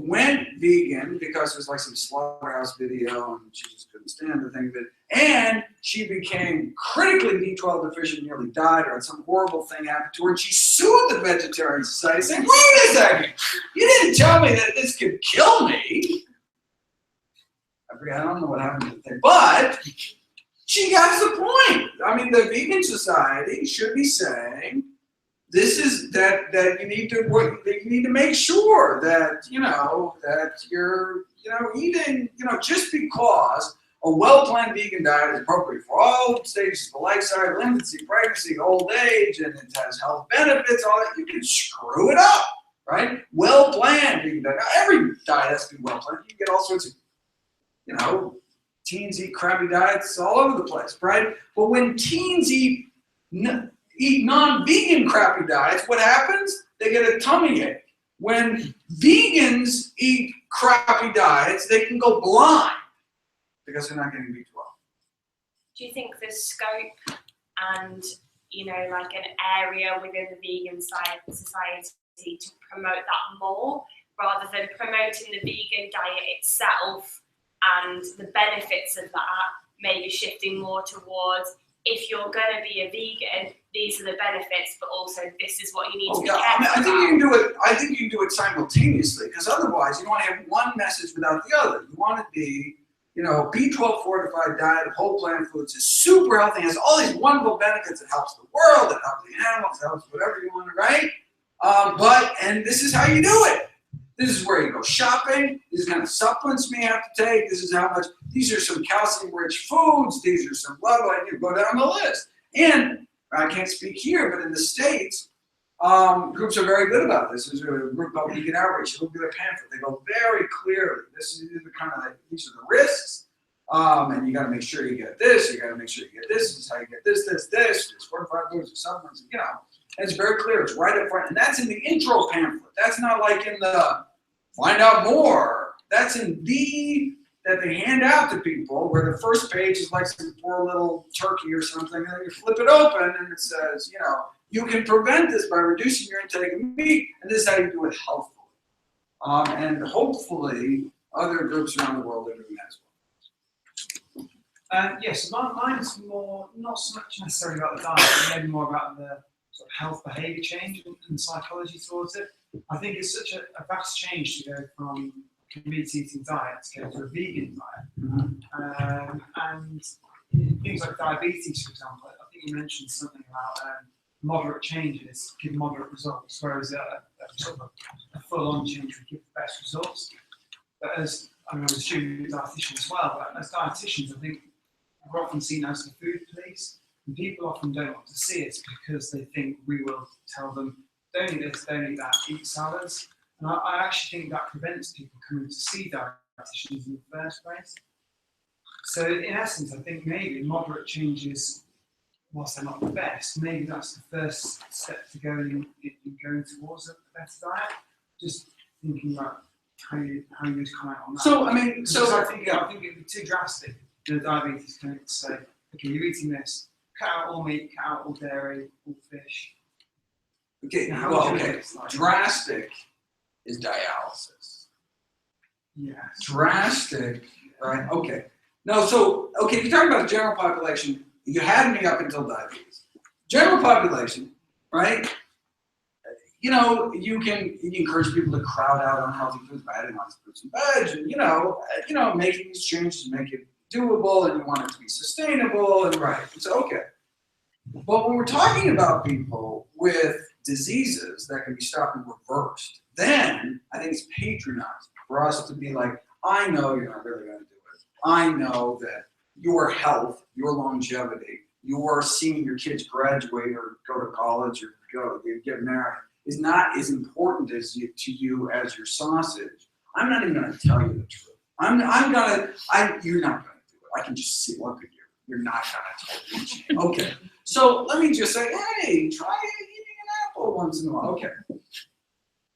went vegan because it was like some slaughterhouse video and she just couldn't stand the thing of it. And she became critically B12 deficient, nearly died, or had some horrible thing happen to her. And she sued the Vegetarian Society saying, wait a second, you didn't tell me that this could kill me. I don't know what happened to the thing, but she got the point. I mean, the Vegan Society should be saying, this is that you need to work, that you need to make sure that that you're eating just because a well-planned vegan diet is appropriate for all stages of the life cycle, infancy, pregnancy, old age, and it has health benefits, all that, you can screw it up, right? Well-planned vegan diet. Now, every diet has to be well-planned. You get all sorts of teens eat crappy diets all over the place, right? But when teens eat non-vegan crappy diets, what happens? They get a tummy ache. When vegans eat crappy diets, they can go blind because they're not getting B12. Do you think there's scope and, like an area within the vegan society to promote that more rather than promoting the vegan diet itself and the benefits of that, maybe shifting more towards, if you're going to be a vegan, these are the benefits, but also this is what you need to be careful I think about. you can do it. I think you can do it simultaneously, because otherwise you want to have one message without the other. You want it to be, B12 fortified diet of whole plant foods is super healthy, has all these wonderful benefits. It helps the world, it helps the animals, it helps whatever you want to write. And this is how you do it. This is where you go shopping. These kind of supplements you have to take. This is how much. These are some calcium-rich foods. These are some blah blah. You go down the list. And I can't speak here, but in the States, groups are very good about this. There's a group called Vegan Outreach. You look at a pamphlet. They go very clearly. These are the risks. And you got to make sure you get this. You got to make sure you get this. This is how you get this. There's fortified foods or supplements. It's very clear. It's right up front. And that's in the intro pamphlet. That's not like in the find out more. That's in the that they hand out to people, where the first page is like some poor little turkey or something, and then you flip it open and it says, you know, you can prevent this by reducing your intake of meat, and this is how you do it healthfully. And hopefully other groups around the world are doing that as well. Yes, mine is more, not so much necessarily about the diet, but maybe more about the sort of health behaviour change and psychology towards it. I think it's such a vast change to go from a meat eating diet to go to a vegan diet. And things like diabetes, for example, I think you mentioned something about moderate changes give moderate results, whereas a sort of a full-on change would give the best results. But as I was assuming you're a dietitian as well, but as dietitians, I think we're often seen as the food police, and people often don't want to see it because they think we will tell them, don't eat this, don't eat that, eat salads. And I actually think that prevents people coming to see dietitians in the first place. So in essence, I think maybe moderate changes, whilst they're not the best, maybe that's the first step to going towards a better diet. Just thinking about how you would comment on that. So I mean, Because I think it'd be too drastic in a diabetes clinic to say, okay, you're eating this, cut out all meat, cut out all dairy, all fish. okay, Now, well, would you okay, make it like? drastic is dialysis. Yes. Drastic, right? Okay. No, so okay, if you're talking about the general population, you had me up until diabetes. General population, right? You know, you encourage people to crowd out unhealthy foods by adding lots of fruits and veg, and you know, making these changes to make it doable, and you want it to be sustainable, and right. It's okay. But when we're talking about people with diseases that can be stopped and reversed, then I think it's patronizing for us to be like, I know you're not really going to do it. I know that your health, your longevity, your seeing your kids graduate or go to college or get married is not as important to you as your sausage. I'm not even going to tell you the truth. You're not going to do it. I can just see, look at you. You're not going to totally change. Okay. So let me just say, hey, try eating an apple once in a while. Okay.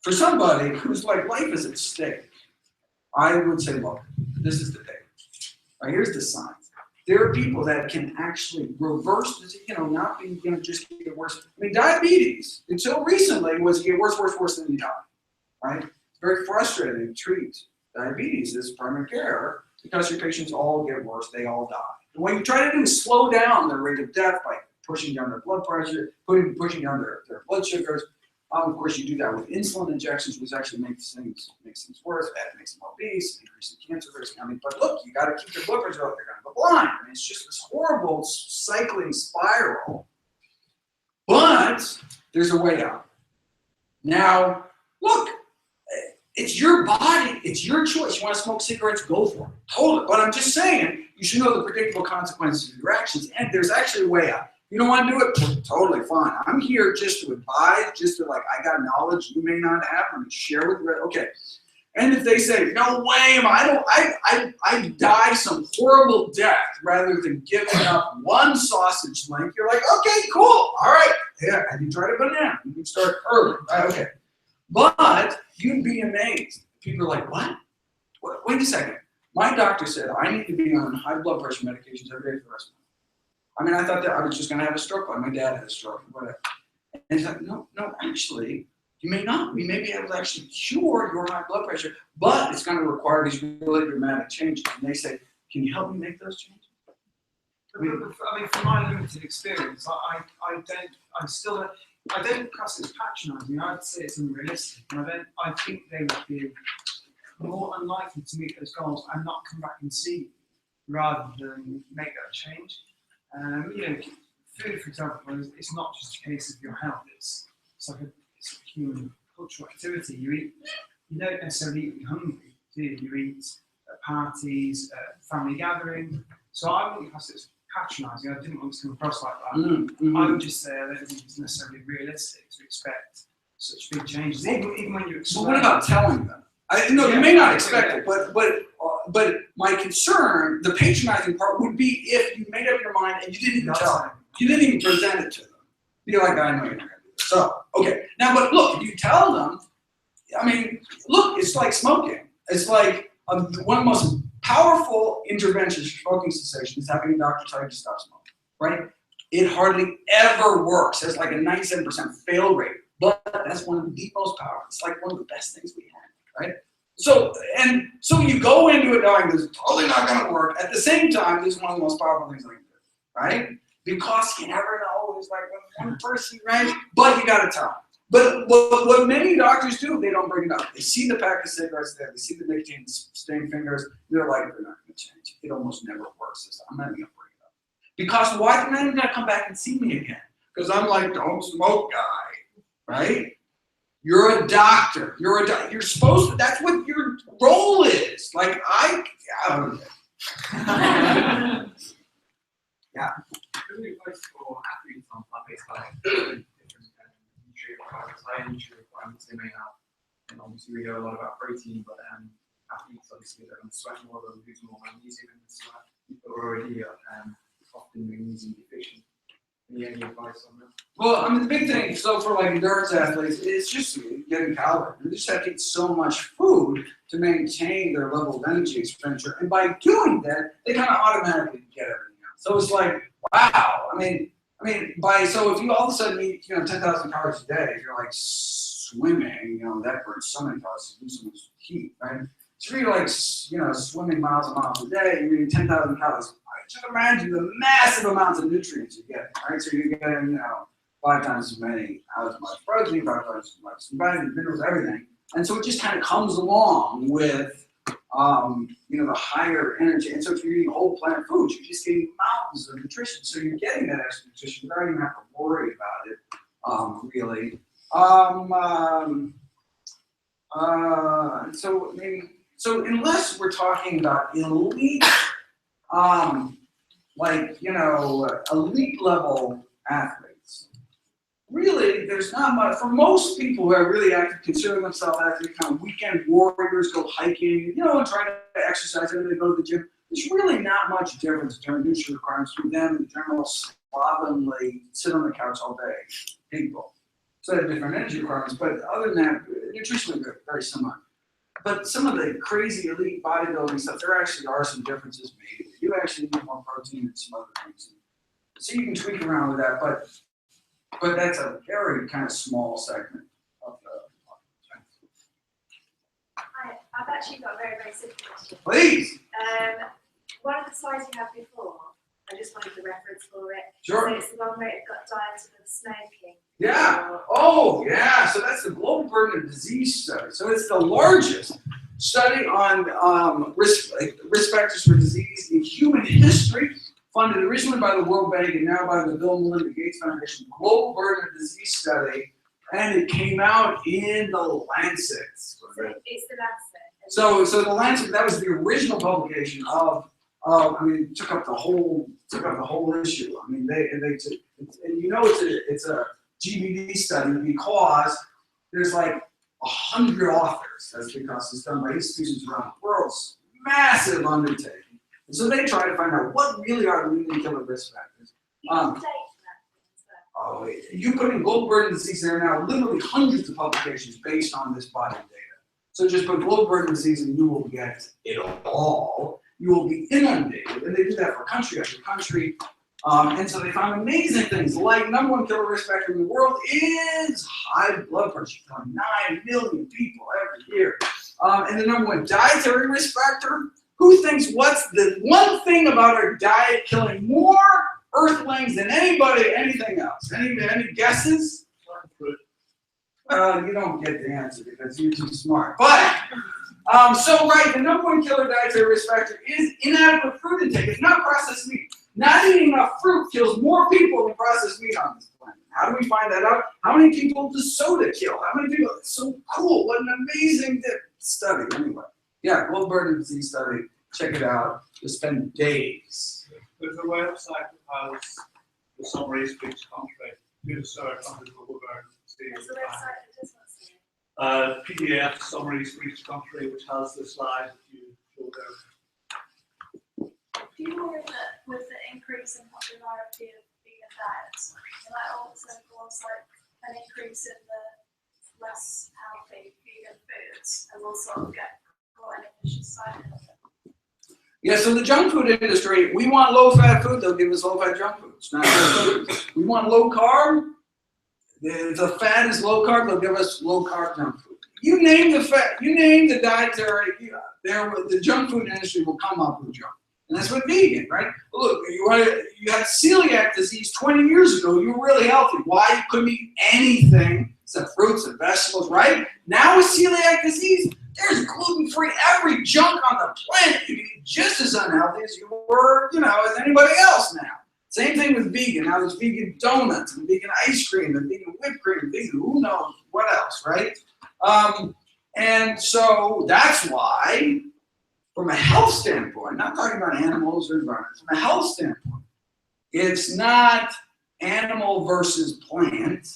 For somebody who's like, life is at stake, I would say, look, this is the data. Right, here's the science. There are people that can actually reverse this, not being going to just get worse. I mean, diabetes, until recently, was get worse, than you die. Right? It's very frustrating to treat diabetes as primary care because your patients all get worse, they all die. And what you try to do is slow down their rate of death by pushing down their blood pressure, pushing down their blood sugars. Of course, you do that with insulin injections, which actually makes things worse. That makes them obese, increases cancer risk. I mean, but look, you got to keep your blood pressure up. They're going to go blind. I mean, it's just this horrible cycling spiral. But there's a way out. Now, look, it's your body. It's your choice. You want to smoke cigarettes? Go for it. Totally. But I'm just saying, you should know the predictable consequences of your actions, and there's actually a way out. You don't want to do it? Totally fine. I'm here just to advise, just to I got knowledge you may not have, and share with you. Okay. And if they say, no way, I die some horrible death rather than giving up one sausage link, you're like, okay, cool. All right. Yeah, have you tried a banana? You can start early. Right, okay. But you'd be amazed. People are like, what? Wait a second. My doctor said I need to be on high blood pressure medications every day for the rest of my life. I mean, I thought that I was just going to have a stroke, like my dad had a stroke, whatever. And he's like, no, actually, you may not. We may be able to actually cure your high blood pressure, but it's going to require these really dramatic changes. And they say, can you help me make those changes? I mean, from my limited experience, I don't class it as patronising. I'd say it's unrealistic, and I think they would be more unlikely to meet those goals and not come back and see you rather than make that change. Food, for example, it's not just a case of your health. It's like a human cultural activity. You don't necessarily eat when you're hungry, do you? You eat at parties, at family gatherings. So I wouldn't class it as patronising. I didn't want to come across like that. I would just say I don't think it's necessarily realistic to expect such big changes, even when you explain. Well, what about telling them? You may not expect it, but my concern, the patronizing part, would be if you made up your mind and you didn't even tell them. You didn't even present it to them. Be like, I know you're not going to do this. So, okay. Now, but look, if you tell them, I mean, look, it's like smoking. It's like one of the most powerful interventions for smoking cessation is having a doctor tell you to stop smoking, right? It hardly ever works. There's like a 97% fail rate, but that's one of the most powerful. It's like one of the best things we have, right? So you go into it knowing this is totally not going to work. At the same time, this is one of the most powerful things I can do, right? Because you never know. There's like one person, right? But you got to tell them. But what many doctors do, they don't bring it up. They see the pack of cigarettes there. They see the nicotine stained fingers. They're like, they're not going to change. It almost never works. I'm not even going to bring it up. Because why? They're not even going to come back and see me again. Because I'm like, don't smoke guy, right? You're a doctor. You're supposed to. That's what your role is. Like I don't know. Yeah. Really advice for athletes on plant-based diet, different nutrient requirements, high nutrient requirements they may have. And obviously we hear a lot about protein, but athletes obviously they're going to sweat more, they'll lose more magnesium in the sweat. People are already often magnesium deficient. Any advice on that? Well, I mean, the big thing, so for like endurance athletes, it's just getting calories. They just have to eat so much food to maintain their level of energy expenditure. And by doing that, they kind of automatically get everything else. So it's like, wow. I mean, so if you all of a sudden eat, 10,000 calories a day, if you're like swimming, that burns so many calories, you lose so much heat, right? So you're like, swimming miles and miles a day, you're eating 10,000 calories. Just imagine the massive amounts of nutrients you get, right? So you're getting, 5 times as much protein, 5 times as much vitamins, minerals, everything. And so it just kind of comes along with, the higher energy. And so if you're eating whole plant foods, you're just getting mountains of nutrition. So you're getting that extra nutrition without even having to worry about it, really. So unless we're talking about elite, elite level athletes, really, there's not much. For most people who are really active, consider themselves athletes, kind of weekend warriors, go hiking, and try to exercise every day, go to the gym. There's really not much difference in terms of nutrient requirements from them and the general slovenly, sit on the couch all day people. So they have different energy requirements, but other than that, nutritionally they're very similar. But some of the crazy elite bodybuilding stuff, there actually are some differences made. You actually need more protein and some other things. So you can tweak around with that, but that's a very kind of small segment of the Hi, I've actually got a very, very simple question. Please. One of the slides you had before, I just wanted the reference for it. Sure. So it's the one where it got dieted with smoking. Yeah. Oh, yeah. So that's the global burden of disease study. So it's the largest study on risk factors for disease in human history, funded originally by the World Bank and now by the Bill and Melinda Gates Foundation. Global burden of disease study, and it came out in the Lancet. So it's the Lancet. So the Lancet, that was the original publication of it took up the whole issue. I mean, they took, and it's a GBD study because there's like 100 authors. That's because it's done by institutions around the world. It's a massive undertaking. And so they try to find out what really are the leading killer risk factors. You put in global burden of disease, there are now literally hundreds of publications based on this body of data. So just put global burden of disease and you will get it all. You will be inundated, and they do that for country after country. And so they found amazing things, like #1 killer risk factor in the world is high blood pressure, killing 9 million people every year. And the #1 dietary risk factor, who thinks what's the one thing about our diet killing more earthlings than anything else? Any guesses? You don't get the answer because you're too smart. But the #1 killer dietary risk factor is inadequate fruit intake. It's not processed meat. Not eating enough fruit kills more people than processed meat on this planet. How do we find that out? How many people does soda kill? How many people? It's so cool. What an amazing study. Anyway, yeah, global burden of disease study. Check it out. You'll spend days. There's a website that has the summaries for each country. Do the search on the global burden of disease. There's a website that does not say it. PDF summaries for each country, which has the slide that you showed there. Do you worry that with the increase in popularity of vegan diets, it might also cause an increase in the less healthy vegan foods, and we'll sort of get caught in a vicious cycle of it. Yeah, so the junk food industry, we want low-fat food, they'll give us low-fat junk food. It's not good food. We want low carb, if the fat is low carb, they'll give us low carb junk food. You name the fat, you name the dietary, the junk food industry will come up with junk. And that's what vegan, right? Look, you had celiac disease 20 years ago, you were really healthy. Why? You couldn't eat anything except fruits and vegetables, right? Now with celiac disease, there's gluten-free every junk on the planet. You can eat just as unhealthy as you were, as anybody else now. Same thing with vegan. Now there's vegan donuts and vegan ice cream and vegan whipped cream, vegan who knows what else, right? And so that's why, from a health standpoint, not talking about animals or environment, from a health standpoint, it's not animal versus plant,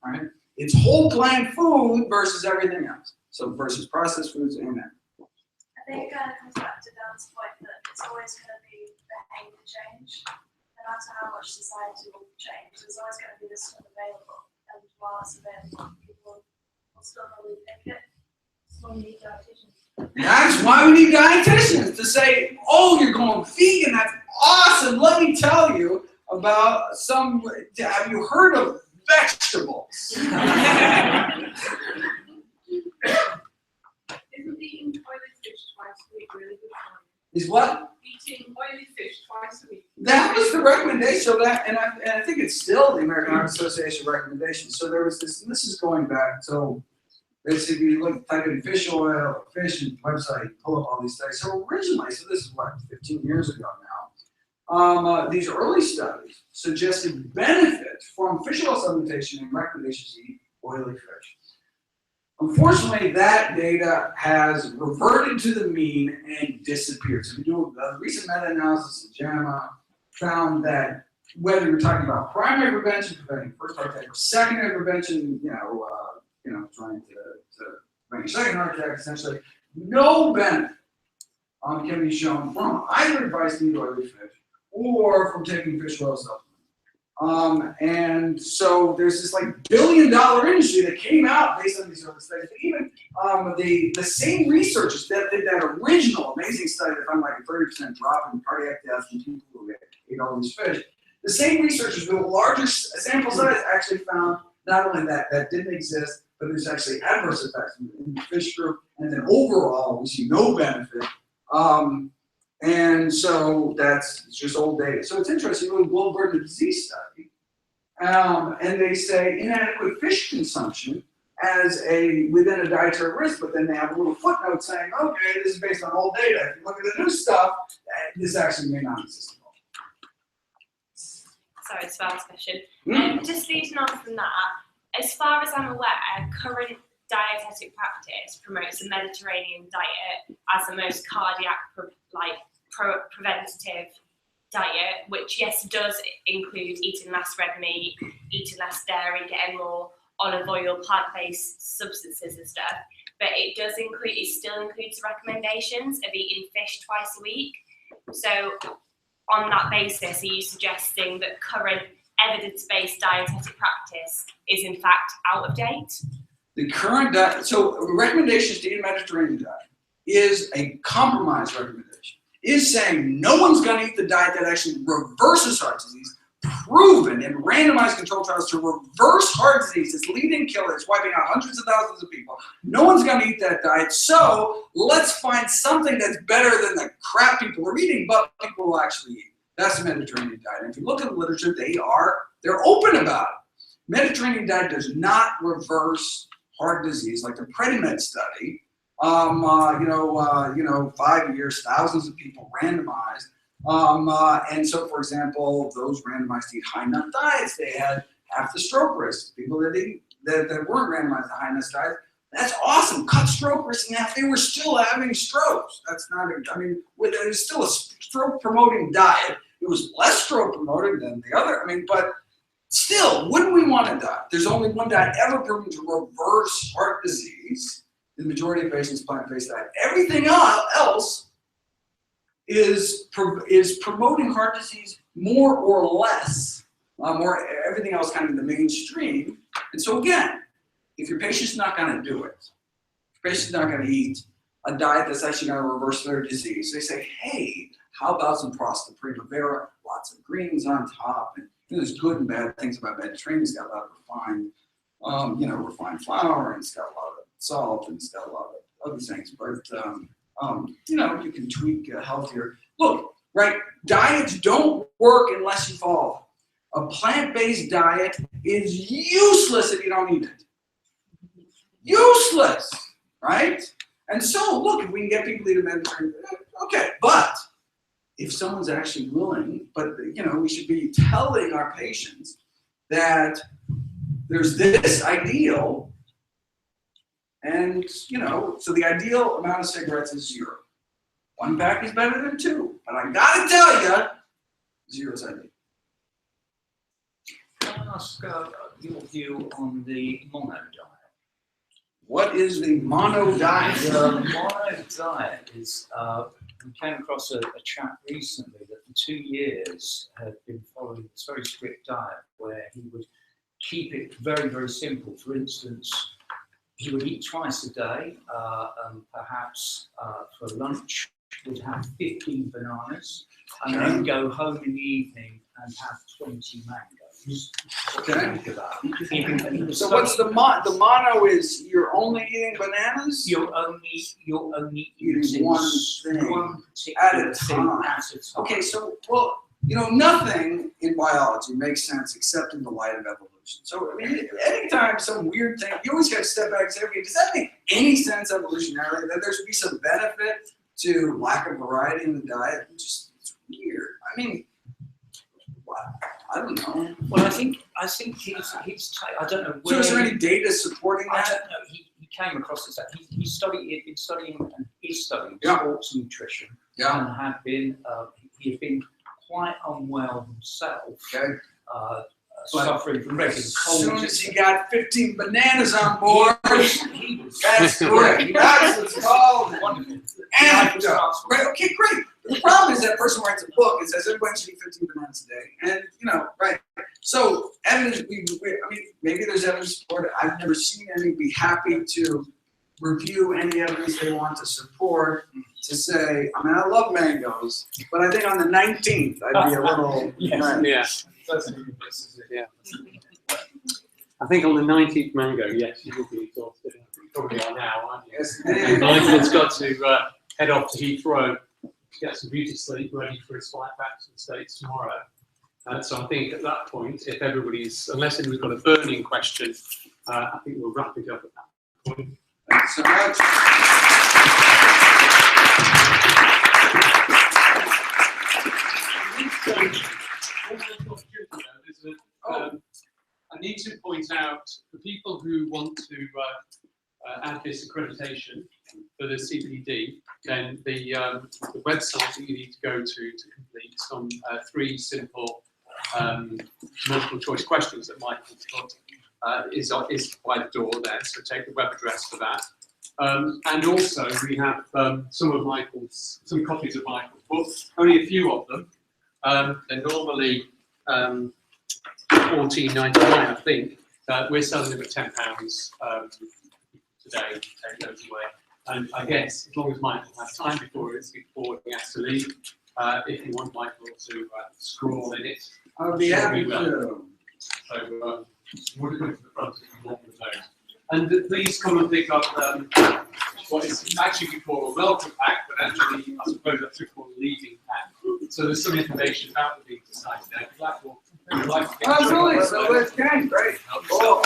right? It's whole plant food versus everything else. So versus processed foods and that. I think it kind of comes back to Dan's point that it's always going to be behaviour change. No matter how much society will change, there's always going to be this stuff available. And while it's available, people will still probably pick it. So we need dietitians. That's why we need dietitians to say, oh, you're going vegan, that's awesome. Let me tell you about have you heard of vegetables? Isn't eating oily fish twice a week really good for Is what? you? Eating oily fish twice a week. That was the recommendation. So that, and I think it's still the American Heart Association recommendation. So there was this, and this is going back, so basically you type in fish oil, fish and website, pull up all these studies. So originally, so this is what, 15 years ago now, these early studies suggested benefit from fish oil supplementation and recommendations to eat oily fish. Unfortunately, that data has reverted to the mean and disappeared. So we do a recent meta-analysis in JAMA found that whether you're talking about primary prevention, preventing first heart attack, or secondary prevention, trying to prevent second heart attack, essentially, no benefit can be shown from either advice to eat oily fish or from taking fish oil supplements. And so there's this billion-dollar industry that came out based on these sort of studies. But even the same researchers that did that original amazing study that found a 30% drop in cardiac death in people who ate all these fish, the same researchers with a larger sample size actually found not only that didn't exist, but there's actually adverse effects in the fish group, and then overall we see no benefit. And so that's just old data. So it's interesting, you look at global burden of disease study, and they say inadequate fish consumption as within a dietary risk, but then they have a little footnote saying, okay, this is based on old data. If you look at the new stuff, this actually may not exist at all. Sorry, it's Val's question. Just leading on from that, as far as I'm aware, current dietetic practice promotes a Mediterranean diet as the most cardiac preventative diet, which yes does include eating less red meat, eating less dairy, getting more olive oil, plant-based substances and stuff. But it still includes recommendations of eating fish twice a week. So on that basis, are you suggesting that current evidence-based dietetic practice is in fact out of date? The current diet, so recommendations to eat a Mediterranean diet is a compromise recommendation. Is saying no one's going to eat the diet that actually reverses heart disease, proven in randomized controlled trials to reverse heart disease. It's leading killer. It's wiping out hundreds of thousands of people. No one's going to eat that diet. So let's find something that's better than the crap people are eating, but people will actually eat. That's the Mediterranean diet. And if you look at the literature, they're open about it. Mediterranean diet does not reverse heart disease like the Predimed study. 5 years, thousands of people randomized. And so, for example, those randomized to eat high nut diets, they had half the stroke risk. People that weren't randomized to high nut diets, that's awesome. Cut stroke risk in half. They were still having strokes. That's not, it was still a stroke promoting diet. It was less stroke promoting than the other. But still, wouldn't we want a diet? There's only one diet ever proven to reverse heart disease. The majority of patients plant-based diet. Everything else is promoting heart disease more or less, everything else kind of in the mainstream. And so So again, if your patient's not going to do it, if your patient's not going to eat a diet that's actually going to reverse their disease, they say, hey, how about some pasta primavera? Lots of greens on top, and there's good and bad things about Mediterranean. It's got a lot of refined, refined flour, and it's got a lot of salt, and it's got a lot of other things. But you can tweak healthier. Look, right? Diets don't work unless you follow them. A plant-based diet is useless if you don't eat it. Useless, right? And so, look, if we can get people to eat a Mediterranean, okay, but if someone's actually willing, but we should be telling our patients that there's this ideal, and so the ideal amount of cigarettes is 0. 1 pack is better than 2, but I gotta tell you, 0 is ideal. Can I ask your view on the mono diet? What is the mono diet? The mono diet is, we came across a chap recently that for 2 years had been following this very strict diet where he would keep it very, very simple. For instance, he would eat twice a day, and perhaps for lunch would have 15 bananas, and then go home in the evening and have 20 mangoes. Okay. That? So what's the mono is you're only eating bananas? You're only eating one particular at a time. Okay, so nothing in biology makes sense except in the light of evolution. So anytime some weird thing, you always got to step back and say, okay, does that make any sense evolutionarily that there should be some benefit to lack of variety in the diet? It's weird. I mean, I don't know. Well, I think he's I don't know where. So is there any data supporting that? I don't know. He came across this. He'd been studying and is studying Yeah. sports nutrition. Yeah. And had been he had been quite unwell himself. Okay. Suffering from regular As colds. soon as he got 15 bananas on board, he was that's great. That's what's called wonderful. antidote. Right? Okay, great. The problem is that person writes a book and says everybody should eat 15 bananas a day, and right. So evidence. Maybe there's evidence to support it. I've never seen any be happy to review any evidence they want to support. To say, I love mangoes, but I think on the 19th I'd be a little. Yeah. I think on the 19th mango, yes, you will be exhausted. You probably are now, aren't you? Yes, Michael's got to head off to Heathrow to get some beauty sleep ready for his flight back to the States tomorrow. So I think at that point, if everybody's, unless anybody's got a burning question, I think we'll wrap it up at that point. Thanks so much. I need to point out for people who want to add this accreditation for the CPD, then the website that you need to go to complete some 3 simple multiple choice questions that Michael put is by the door there, so take the web address for that. And also we have some copies of Michael's books, only a few of them. They're normally $14.99, I think. We're selling them at £10 today to take those away. And I guess as long as Michael has time before he has to leave, if you want Michael to scroll in it, I'll be happy to. So we'll go to the front if you want those. And please come and pick up what is actually called a welcome pack, but actually I suppose that's called a leading pack. So there's some information about the Vegan Society there. Absolutely. So that's great. Cool.